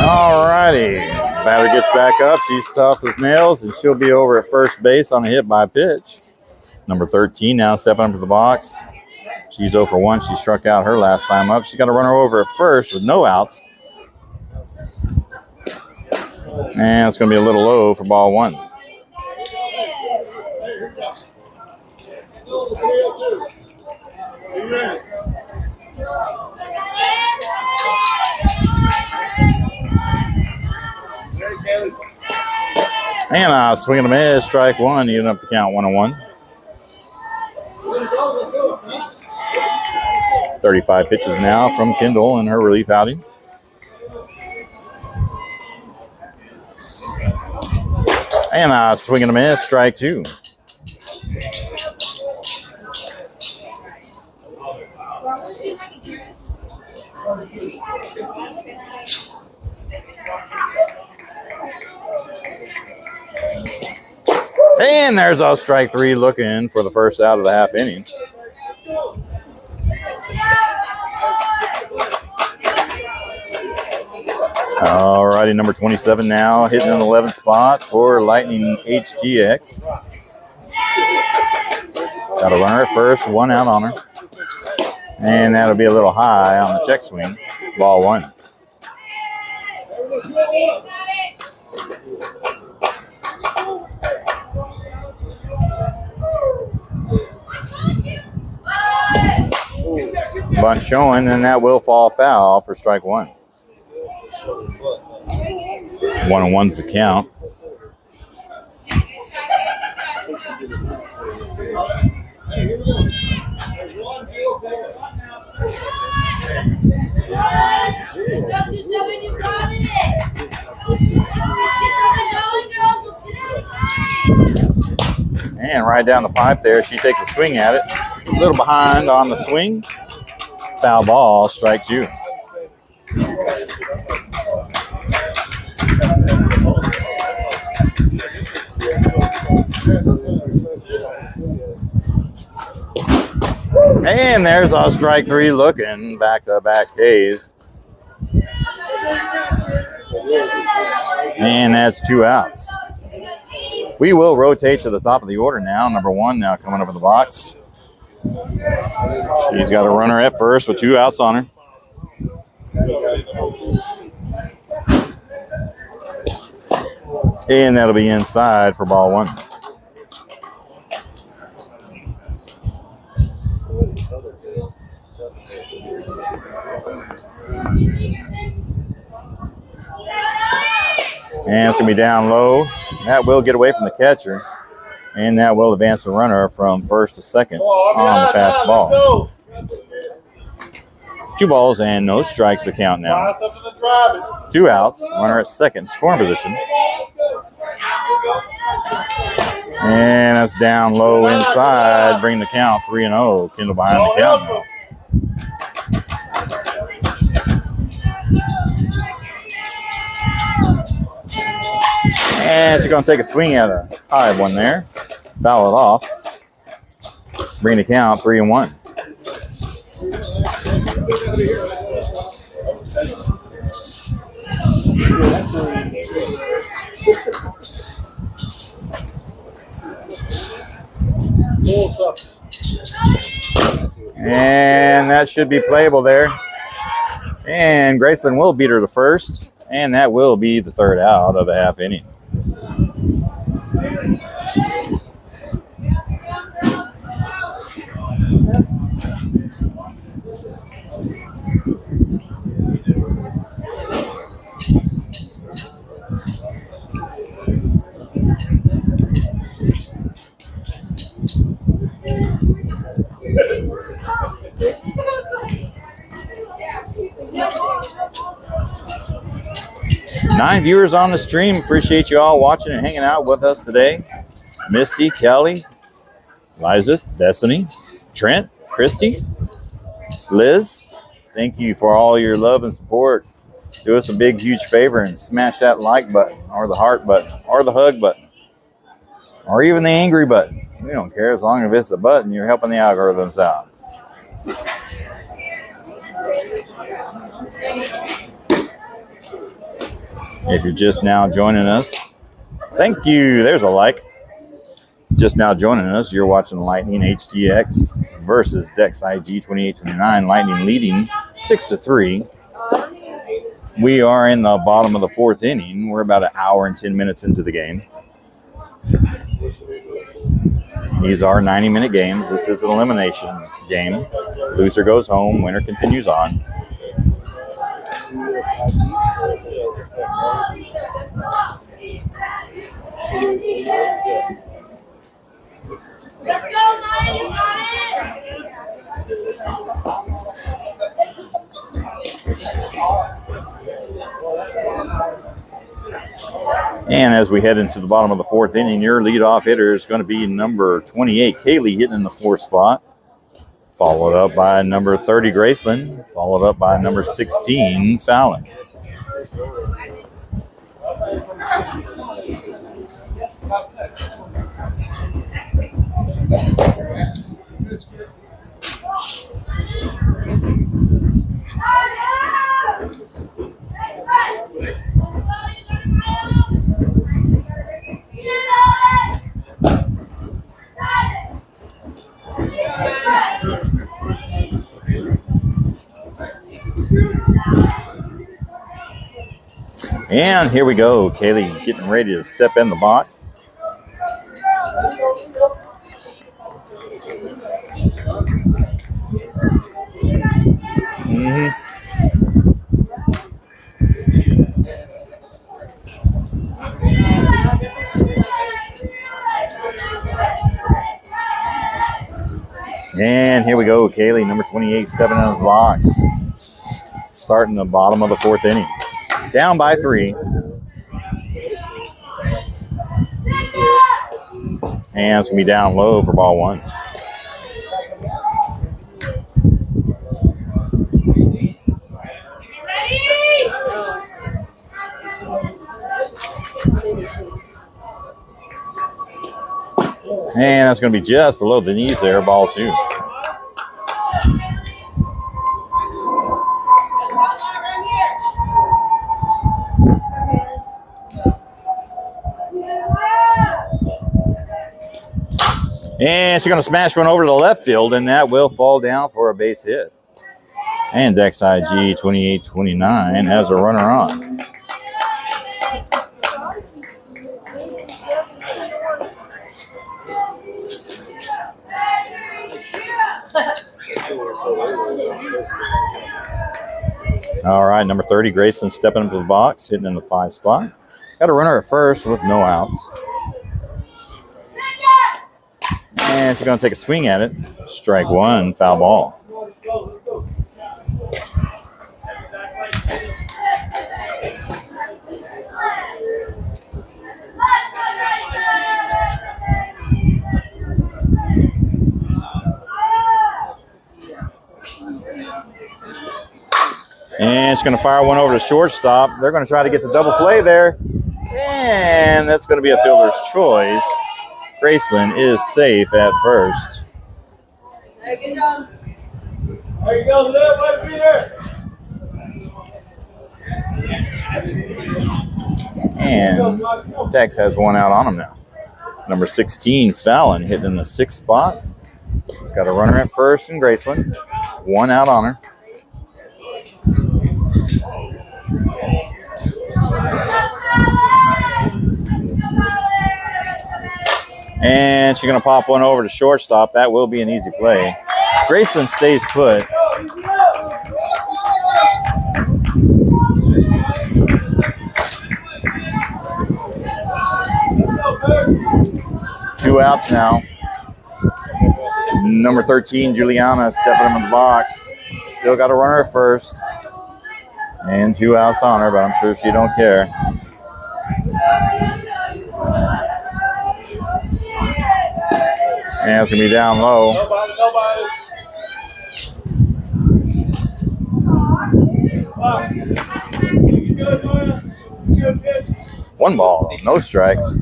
S1: Alrighty. Batter gets back up. She's tough as nails, and she'll be over at first base on a hit by pitch. Number 13 now stepping up to the box. She's 0 for 1. She struck out her last time up. She's got to run her over at first with no outs. And it's going to be a little low for ball 1. And swing and a miss, strike 1, even up the count 1-1. 35 pitches now from Kendall in her relief outing. And swing and a miss, strike 2. And there's a strike 3 looking for the first out of the half inning. Alrighty, number 27 now hitting in the 11th spot for Lightning HTX. Got a runner at first, 1 out on her. And that'll be a little high on the check swing. Ball 1. Bunt showing, and that will fall foul for strike 1. 1-1's the count. And right down the pipe there, she takes a swing at it. A little behind on the swing. Foul ball, strike 2. And there's our strike 3 looking back-to-back K's. And that's 2 outs. We will rotate to the top of the order now. Number 1 now coming over the box. She's got a runner at first with 2 outs on her. And that'll be inside for ball 1. And it's going to be down low. That will get away from the catcher. And that will advance the runner from first to second on the fast ball. 2 balls and no strikes to count now. 2 outs. Runner at second. Scoring position. And that's down low inside. Bring the count 3-0. Kendall behind the count now. And she's going to take a swing at a high one there. Foul it off. Bring the count 3-1. And that should be playable there. And Graceland will beat her to first. And that will be the 3rd out of the half inning. Nine viewers on the stream. Appreciate you all watching and hanging out with us today. Misty, Kelly, Liza, Destiny, Trent, Christy, Liz. Thank you for all your love and support. Do us a big, huge favor and smash that like button or the heart button or the hug button or even the angry button. We don't care as long as it's a button. You're helping the algorithms out. If you're just now joining us, thank you. There's a like. Just now joining us, you're watching Lightning HTX versus Dex IG 2829. Lightning leading 6-3. We are in the bottom of the fourth inning. We're about an hour and 10 minutes into the game. These are 90-minute games. This is an elimination game. Loser goes home. Winner continues on.
S3: Let's go, Mike. Got it.
S1: And as we head into the bottom of the fourth inning, your leadoff hitter is going to be number 28, Kaylee, hitting in the fourth spot. Followed up by number 30, Graceland. Followed up by number 16, Fallon. And here we go. Kaylee getting ready to step in the box. And here we go. Kaylee, number 28, stepping in the box. Starting the bottom of the fourth inning. Down by 3. And it's going to be down low for ball 1. And that's going to be just below the knees there, ball 2. And she's going to smash one over to the left field, and that will fall down for a base hit. And Dex IG 2829 has a runner on. All right, number 30, Grayson stepping into the box, hitting in the 5 spot. Got a runner at first with no outs. And she's going to take a swing at it. Strike 1, foul ball. And she's going to fire one over to shortstop. They're going to try to get the double play there. And that's going to be a fielder's choice. Graceland is safe at first.
S3: Hey, good job.
S2: There you go, there, Peter.
S1: And Dex has one out on him now. Number 16, Fallon, hitting in the 6th spot. He's got a runner at first in Graceland. One out on her. And she's going to pop one over to shortstop. That will be an easy play. Graceland stays put. Two outs now. Number 13, Juliana, stepping in the box. Still got a runner at first. And 2 outs on her, but I'm sure she don't care. And it's going to be down low.
S2: Nobody.
S1: One ball, no strikes.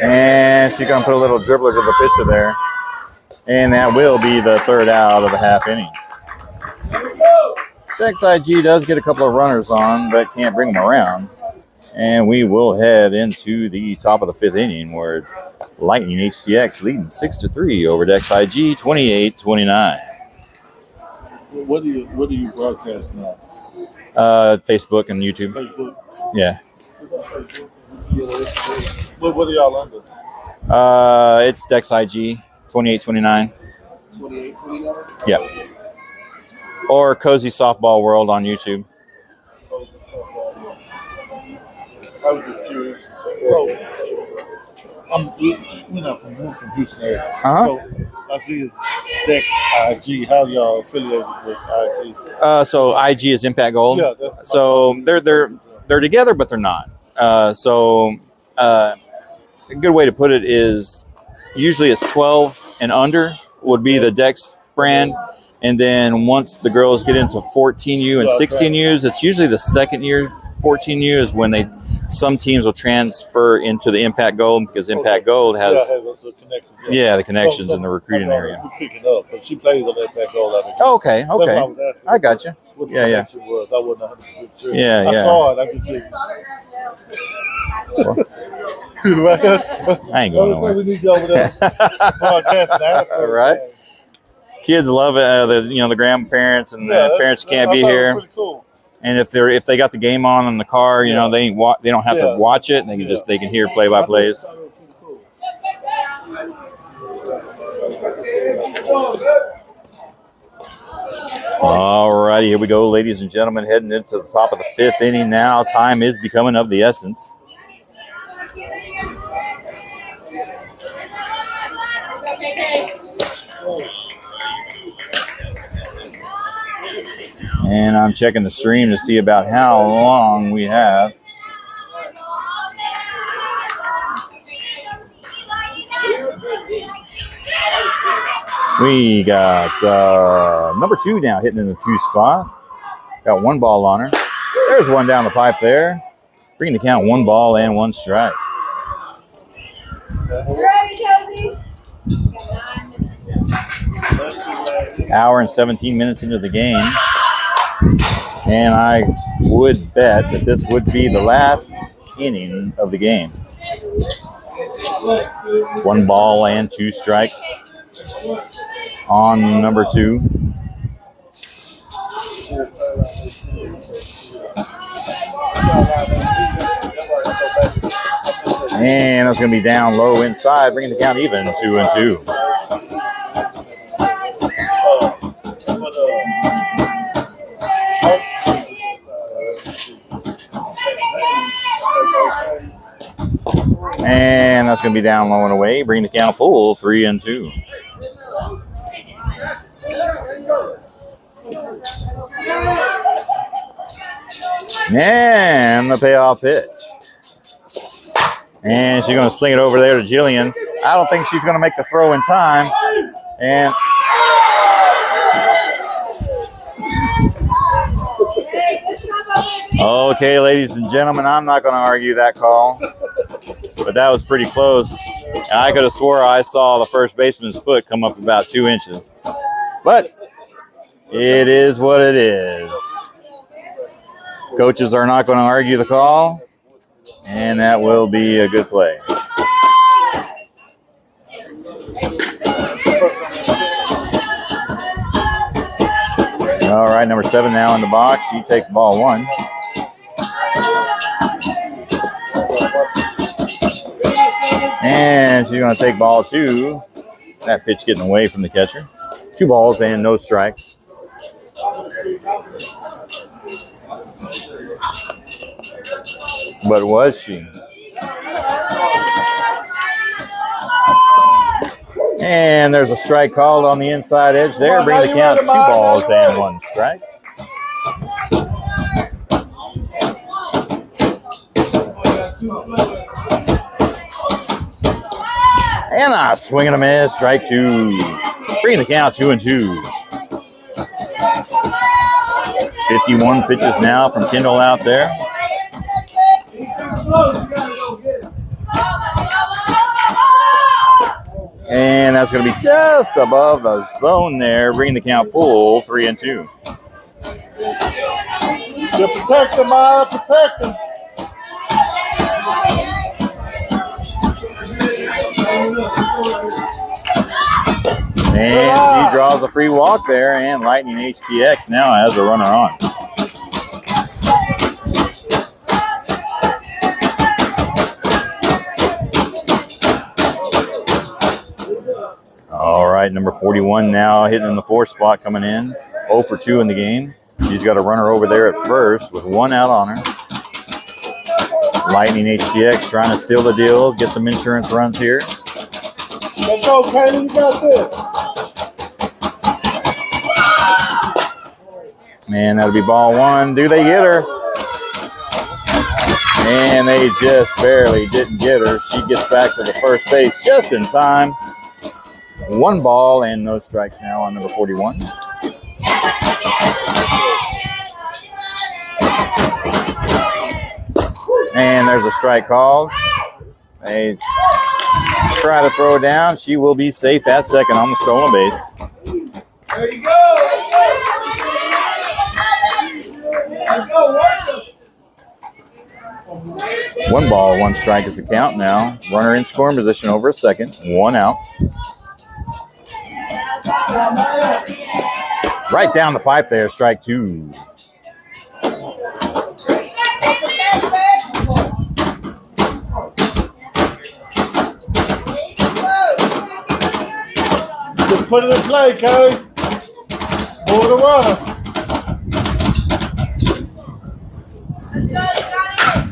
S1: And she's going to put a little dribbler to the pitcher there. And that will be the 3rd out of the half inning. XIG does get a couple of runners on, but can't bring them around. And we will head into the top of the 5th inning where Lightning HTX leading 6-3 over XIG 28-29.
S2: What do you broadcast now?
S1: Facebook and YouTube.
S2: Facebook.
S1: Yeah.
S2: What are y'all under?
S1: It's XIG 28-29.
S2: 28-29?
S1: Yeah. Or Cozy Softball World on YouTube.
S2: I was just curious. So, we're not from Houston area.
S1: Uh-huh.
S2: So, I see it's Dex IG. How y'all affiliated with IG?
S1: So IG is Impact Gold.
S2: Yeah.
S1: So they're together, but they're not. A good way to put it is usually it's 12 and under would be the Dex brand. And then once the girls get into 14U and 16Us, it's usually the second year 14U is when some teams will transfer into the Impact Gold because Impact Gold has
S2: the connection.
S1: the connections in the recruiting area.
S2: We're picking up, but she plays on Impact Gold.
S1: Oh, okay. I got you.
S2: What the
S1: Yeah.
S2: connection was. I wasn't 100% sure.
S1: Yeah.
S2: I saw it. I just didn't.
S1: I ain't going nowhere.
S2: We need you over there. Podcasting.
S1: All right. Kids love it. The grandparents and the parents can't be here.
S2: Pretty cool.
S1: And if they got the game on in the car, they don't have to watch it. And they can hear play-by-plays. All righty, here we go, ladies and gentlemen, heading into the top of the 5th inning now. Time is becoming of the essence. And I'm checking the stream to see about how long we have. We got number 2 now hitting in the 2 spot. Got 1 ball on her. There's one down the pipe there. Bringing the count 1 ball and 1 strike.
S3: Ready, Kelsey?
S1: Hour and 17 minutes into the game. And I would bet that this would be the last inning of the game. 1 ball and 2 strikes on number 2. And that's going to be down low inside, bringing the count even 2-2. And that's going to be down low and away, bringing the count full 3-2. And the payoff pitch. And she's going to sling it over there to Jillian. I don't think she's going to make the throw in time. And okay, ladies and gentlemen, I'm not going to argue that call. But that was pretty close. And I could have swore I saw the first baseman's foot come up about 2 inches. But it is what it is. Coaches are not going to argue the call. And that will be a good play. All right, number 7 now in the box. She takes ball 1. And she's going to take ball 2. That pitch getting away from the catcher. 2 balls and no strikes. But was she? And there's a strike called on the inside edge there. Bring the count 2 balls and 1 strike. And a swing and a miss, strike 2. Bring the count 2-2. 51 pitches now from Kendall out there. And that's going to be just above the zone there. Bring the count full, 3-2.
S2: You protect him, Mara, protect him.
S1: And she draws a free walk there, and Lightning HTX now has a runner on. All right, number 41 now hitting in the 4th spot coming in. 0 for 2 in the game. She's got a runner over there at first with 1 out on her. Lightning HTX trying to seal the deal, get some insurance runs here.
S2: Let's go, Katie, you got this.
S1: And that'll be ball 1. Do they get her? And they just barely didn't get her. She gets back to the first base just in time. 1 ball and no strikes now on number 41. And there's a strike called. They try to throw down. She will be safe at second on the stolen base.
S2: There you go.
S1: 1 ball, 1 strike is the count now. Runner in scoring position over a second. 1 out. Right down the pipe there, strike 2.
S2: Just put it in play, Kelly. Pull the runner.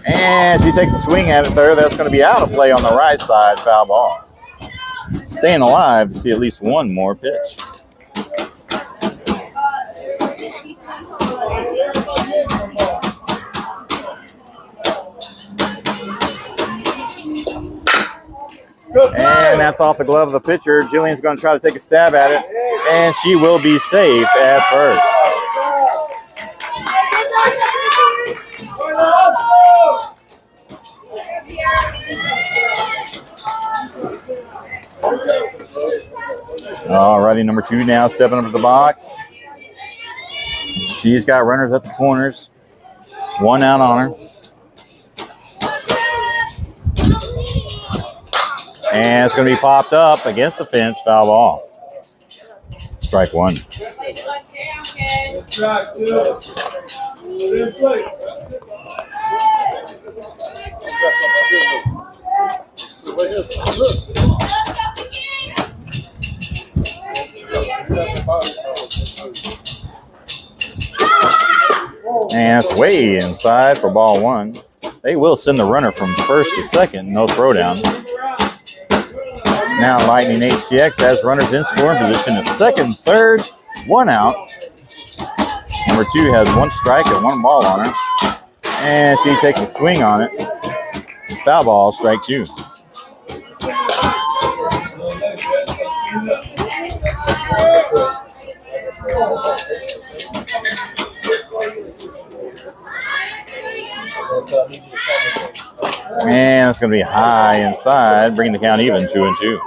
S1: And she takes a swing at it there. That's going to be out of play on the right side. Foul ball. Staying alive to see at least 1 more pitch. And that's off the glove of the pitcher. Jillian's going to try to take a stab at it, and she will be safe at first. Alrighty, number 2 now stepping up to the box. She's got runners at the corners. 1 out on her. And it's going to be popped up against the fence. Foul ball. Strike 1. And it's way inside for ball 1. They will send the runner from first to second. No throwdown. Now Lightning HTX has runners in scoring position at second, third, 1 out. Number 2 has 1 strike and 1 ball on her. And she takes a swing on it. Foul ball, strike 2. And it's going to be high inside, bringing the count even, 2-2.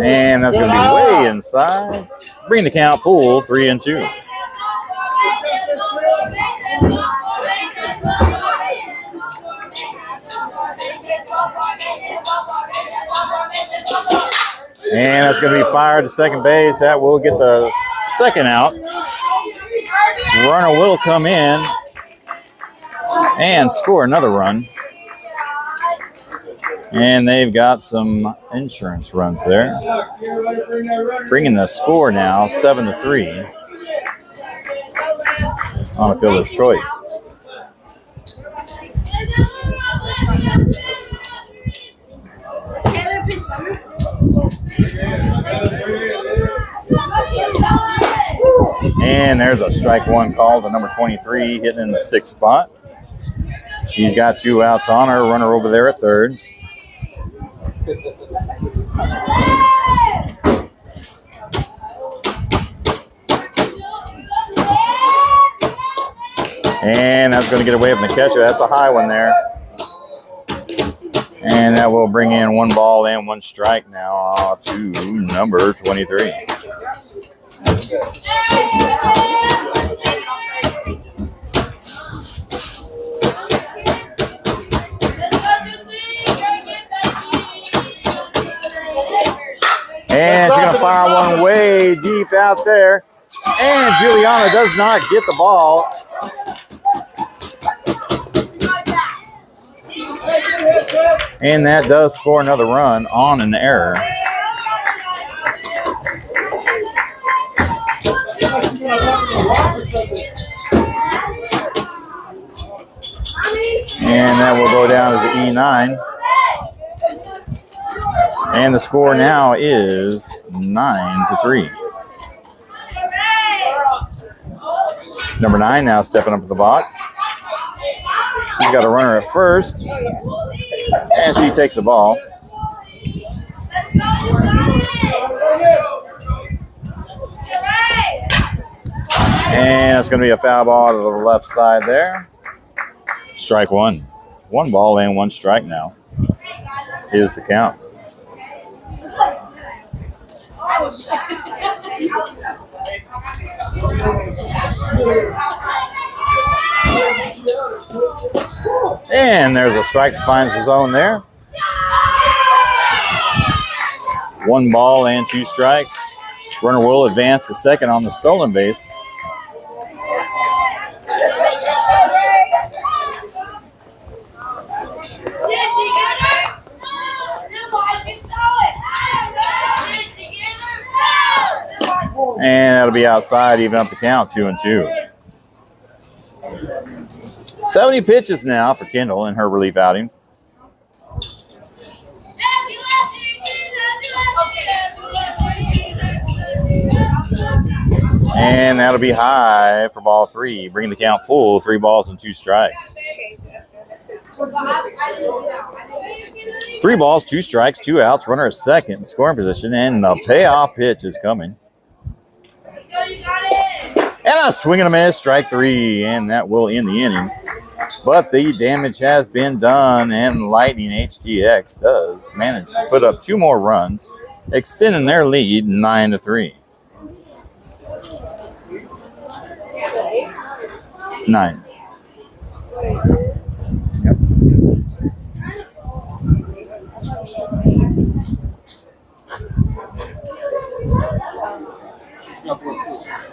S1: And that's going to be way inside, bringing the count full, 3-2. And that's going to be fired to second base. That will get the second out. Runner will come in and score another run. And they've got some insurance runs there. Bringing the score now 7-3 on a fielder's choice. And there's a strike one call to number 23, hitting in the 6th spot. She's got 2 outs on her. Runner over there at third. And that's going to get away from the catcher. That's a high one there. And that will bring in 1 ball and 1 strike now to number 23. And she's going to fire one way deep out there. And Juliana does not get the ball. And that does score another run on an error. And that will go down as an E9. And the score now is 9-3. Number 9 now stepping up to the box. She's got a runner at first. And she takes the ball. And it's going to be a foul ball to the left side there. Strike one. 1 ball and 1 strike now is the count. And there's a strike that finds the zone there. 1 ball and 2 strikes. Runner will advance to second on the stolen base. And that'll be outside, even up the count, 2-2. 70 pitches now for Kendall in her relief outing. And that'll be high for ball 3, bringing the count full, 3 balls and 2 strikes. 3 balls, 2 strikes, 2 outs, runner at second, scoring position, and the payoff pitch is coming. And a swing and a miss, strike 3, and that will end the inning. But the damage has been done, and Lightning HTX does manage to put up 2 more runs, extending their lead 9-3. 9. Yep.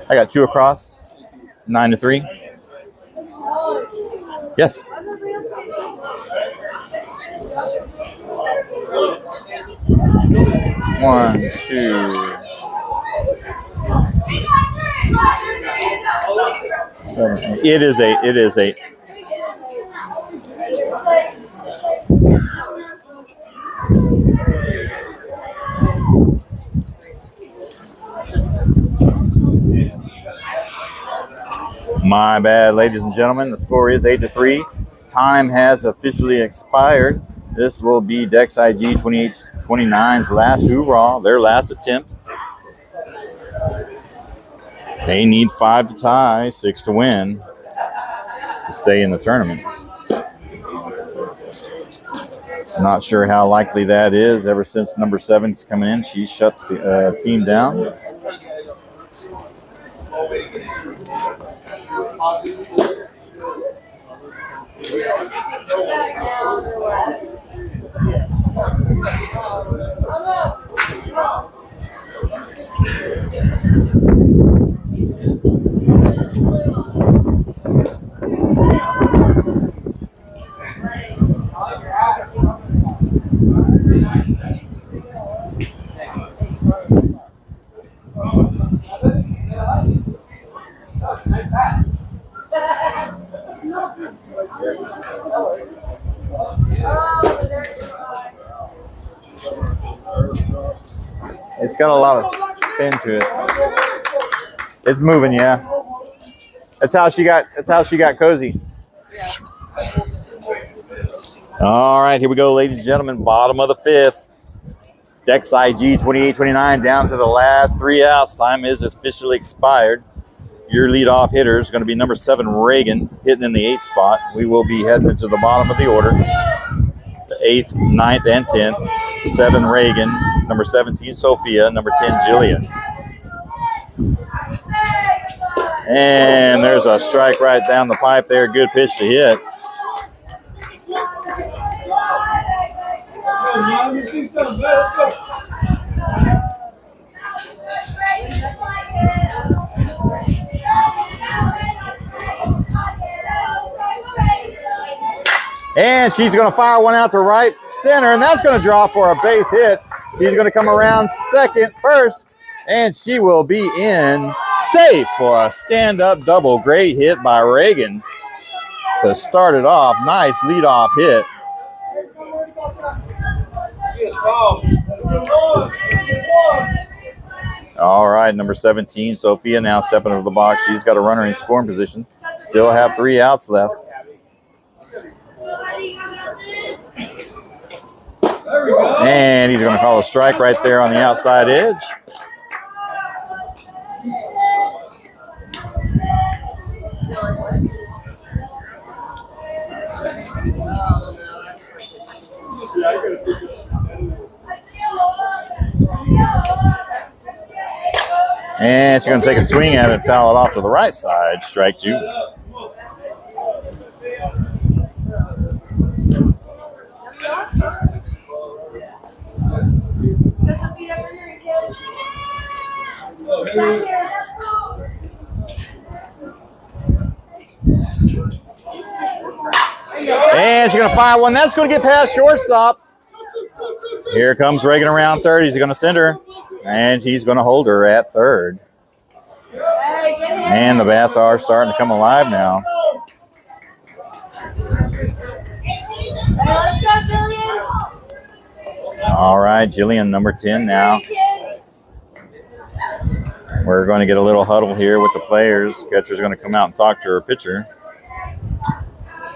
S1: I got 2 across, 9-3. Yes. One, 2, 7, 8. It is 8. It is 8. My bad, ladies and gentlemen. The score is 8-3. Time has officially expired. This will be Dex IG 28-29's last hoorah, their last attempt. They need 5 to tie, 6 to win to stay in the tournament. Not sure how likely that is. Ever since number 7 is coming in, she shut the team down. It's got a lot of spin to it. It's moving, yeah. That's how she got cozy. All right, here we go, ladies and gentlemen. Bottom of the fifth. Dex IG 28-29 down to the last 3 outs. Time is officially expired. Your leadoff hitter is going to be number 7, Reagan, hitting in the 8th spot. We will be heading into the bottom of the order. The 8th, 9th, and 10th. 7, Reagan. Number 17, Sophia. Number 10, Jillian. And there's a strike right down the pipe there. Good pitch to hit. And she's going to fire one out to right center, and that's going to draw for a base hit. She's going to come around first, and she will be in safe for a stand-up double. Great hit by Reagan to start it off. Nice leadoff hit. All right, number 17, Sophia, now stepping over the box. She's got a runner in scoring position. Still have 3 outs left. And he's going to call a strike right there on the outside edge. And she's going to take a swing at it and foul it off to the right side. Strike 2. And she's going to fire one. That's going to get past shortstop. Here comes Reagan around third. He's going to send her. And he's going to hold her at third. And the bats are starting to come alive now. All right, Jillian, number 10 now. We're going to get a little huddle here with the players. Catcher's going to come out and talk to her pitcher.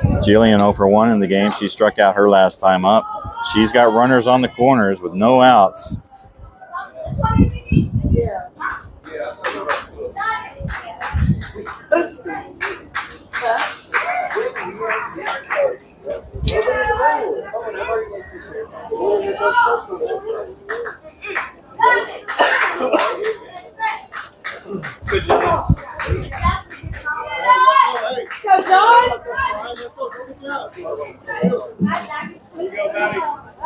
S1: Jillian 0 for 1 in the game. She struck out her last time up. She's got runners on the corners with no outs.
S3: Good job. Go, John.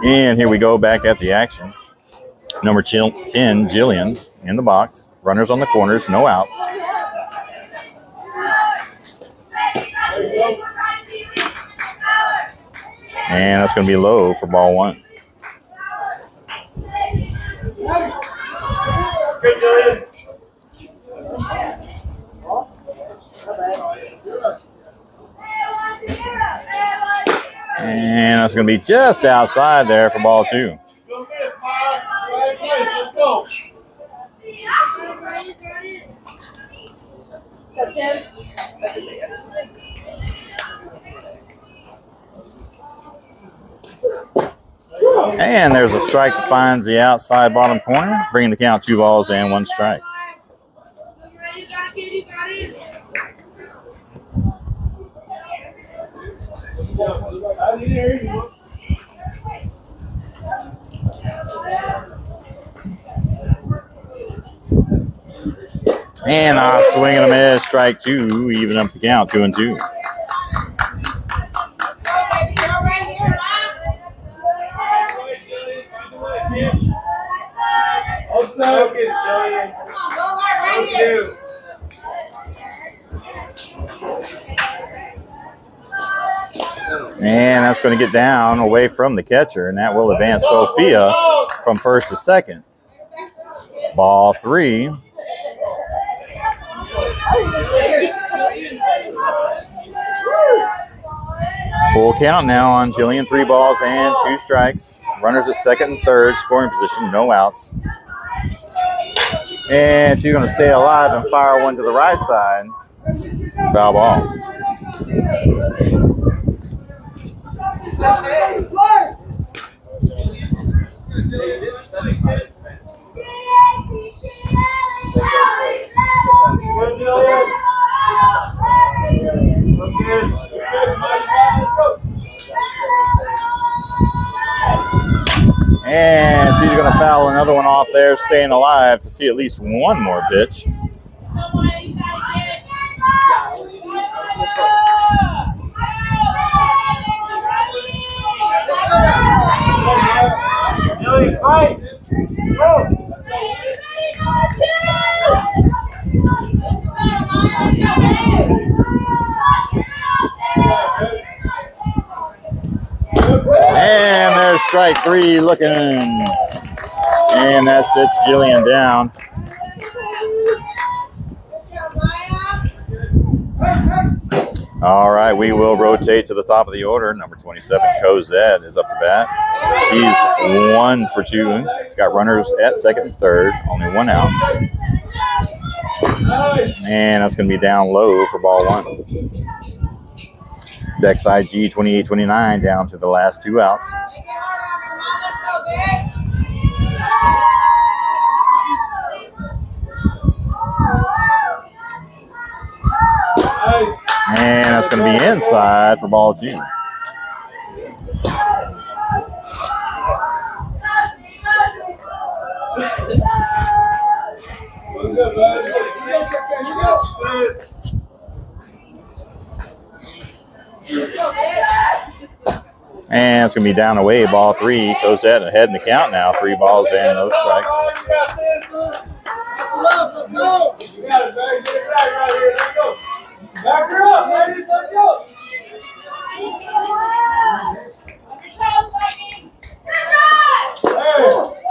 S1: And here we go back at the action. Number 10, Jillian, in the box. Runners on the corners, no outs. And that's going to be low for ball 1.
S2: Good, Jillian.
S1: And that's going to be just outside there for ball 2. And there's a strike that finds the outside bottom corner, bringing the count 2 balls and 1 strike. And a swing and a miss, strike 2, even up the count, 2-2.
S2: Focus, Julian. Right here.
S1: And that's going to get down away from the catcher, and that will advance Sophia from first to second. Ball 3. Full count now on Jillian. 3 balls and 2 strikes. Runners at second and third, scoring position, no outs. And she's going to stay alive and fire one to the right side. Foul ball. And she's going to foul another one off there, staying alive to see at least one more pitch. And there's strike 3 looking. And that sits Jillian down. All right, we will rotate to the top of the order. Number 27, Cosette, is up to bat. She's 1 for 2. Got runners at second and third. Only 1 out. And that's going to be down low for ball 1. Dex IG 28-29 down to the last 2 outs. And that's going to be inside for ball 2. And it's going to be down away, ball 3. Cosette ahead in the count now. 3 balls and no strikes.
S2: Back her up, ladies. Let's go.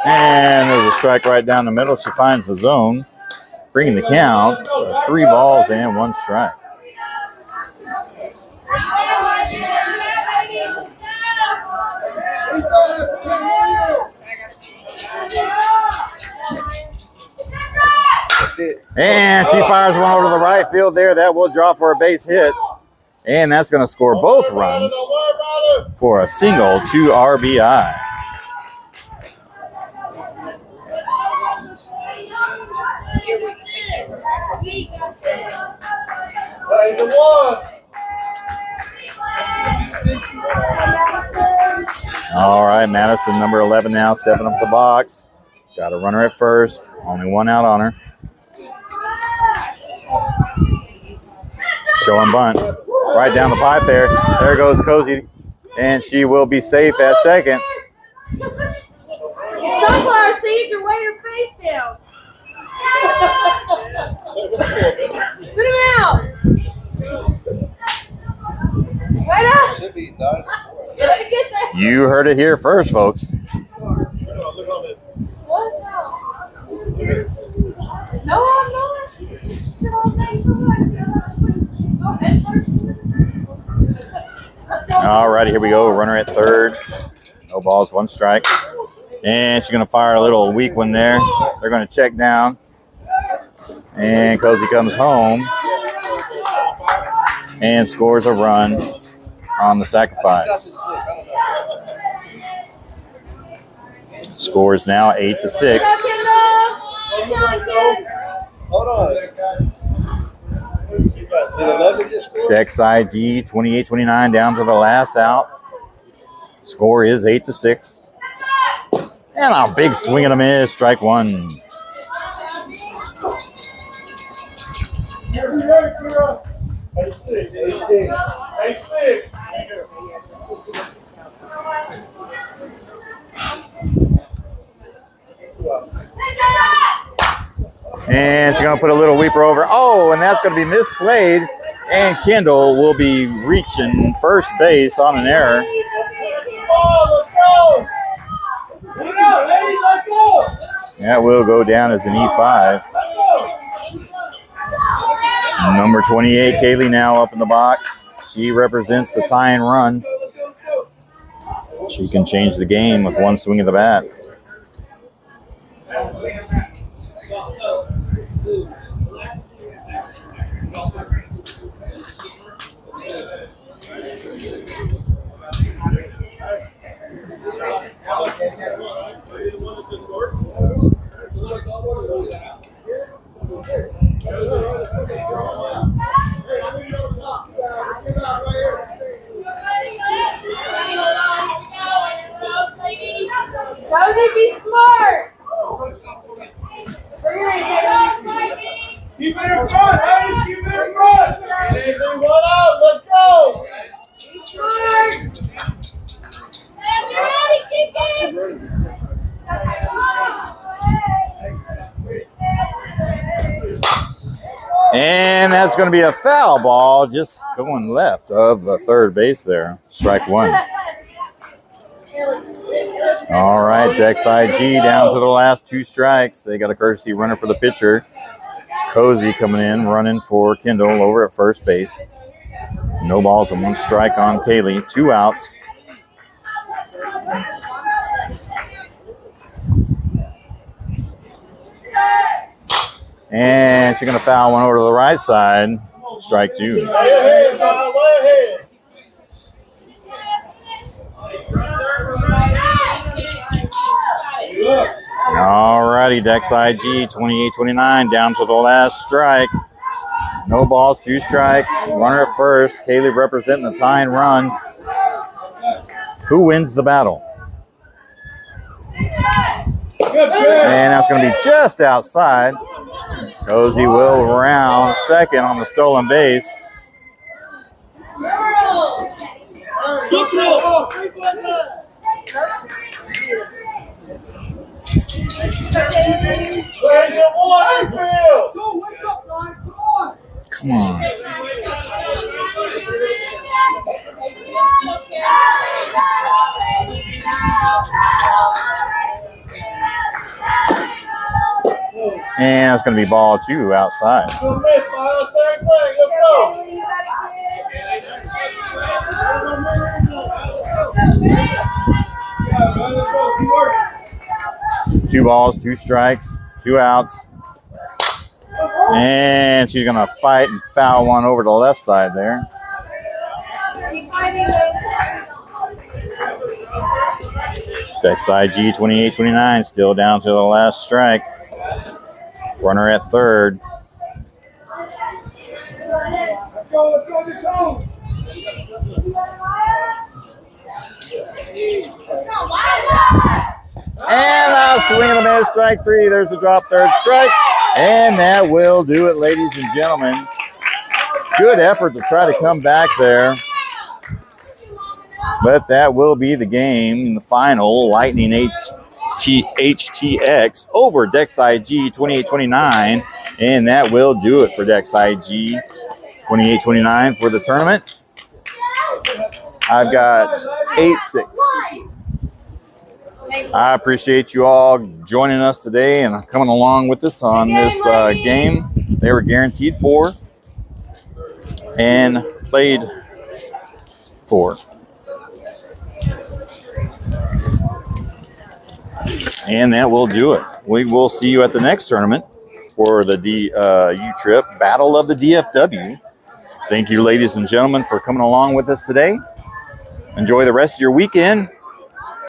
S1: And there's a strike right down the middle. She finds the zone, bringing the count. 3 balls and 1 strike. And she fires one over to the right field there. That will drop for a base hit. And that's going to score both runs for a single, 2 RBI. All right, Madison, number 11 now, stepping up the box. Got a runner at first. Only 1 out on her. Show and bunt. Right down the pipe there. There goes Cozy. And she will be safe at second.
S3: Sunflower seeds are way your face down. Put him out. Right up.
S4: Should be done.
S3: Let it get there.
S1: You heard it here first, folks.
S3: What? No, I'm not.
S1: All righty, here we go. Runner at third. No balls, 1 strike. And she's going to fire a little weak one there. They're going to check down. And Cozy comes home and scores a run on the sacrifice. Scores now 8-6.
S4: Hold on. Did 11 just score?
S1: Dex IG 28-29 down to the last out. Score is 8-6. And a big swing and a miss. Strike 1. And she's going to put a little weeper over. Oh, and that's going to be misplayed. And Kendall will be reaching first base on an error. That will go down as an E5. Number 28, Kaylee, now up in the box. She represents the tie and run. She can change the game with one swing of the bat.
S3: Rosie, be smart.
S2: Keep it in front, ladies. Keep it in front. Anything one out. Let's go.
S3: Be smart. If you're ready, keep it.
S1: And that's going to be a foul ball, just going left of the third base there. Strike one. All right, XIG down to the last two strikes. They got a courtesy runner for the pitcher. Cozy coming in, running for Kendall over at first base. No balls and one strike on Kaylee. 2 outs. And she's going to foul one over to the right side. Strike 2.
S2: Way ahead, Bob. Way ahead.
S1: All righty, Dex IG 28-29 down to the last strike. No balls, 2 strikes. Runner at first. Kaylee representing the tie and run. Who wins the battle? And that's going to be just outside. Cozy will round second on the stolen base. Come on. And it's going to be ball 2 outside. Two balls, 2 strikes, 2 outs. And she's going to fight and foul one over to the left side there. Dex IG 28-29 still down to the last strike. Runner at third. And a swing and a miss, strike 3. There's a drop, third strike. And that will do it, ladies and gentlemen. Good effort to try to come back there. But that will be the game in the final. Lightning HTX over Dex IG 28-29. And that will do it for Dex IG 28-29 for the tournament. I've got 8-6. I appreciate you all joining us today and coming along with us on this game. They were guaranteed for and played for. And that will do it. We will see you at the next tournament for the U-Trip Battle of the DFW. Thank you, ladies and gentlemen, for coming along with us today. Enjoy the rest of your weekend.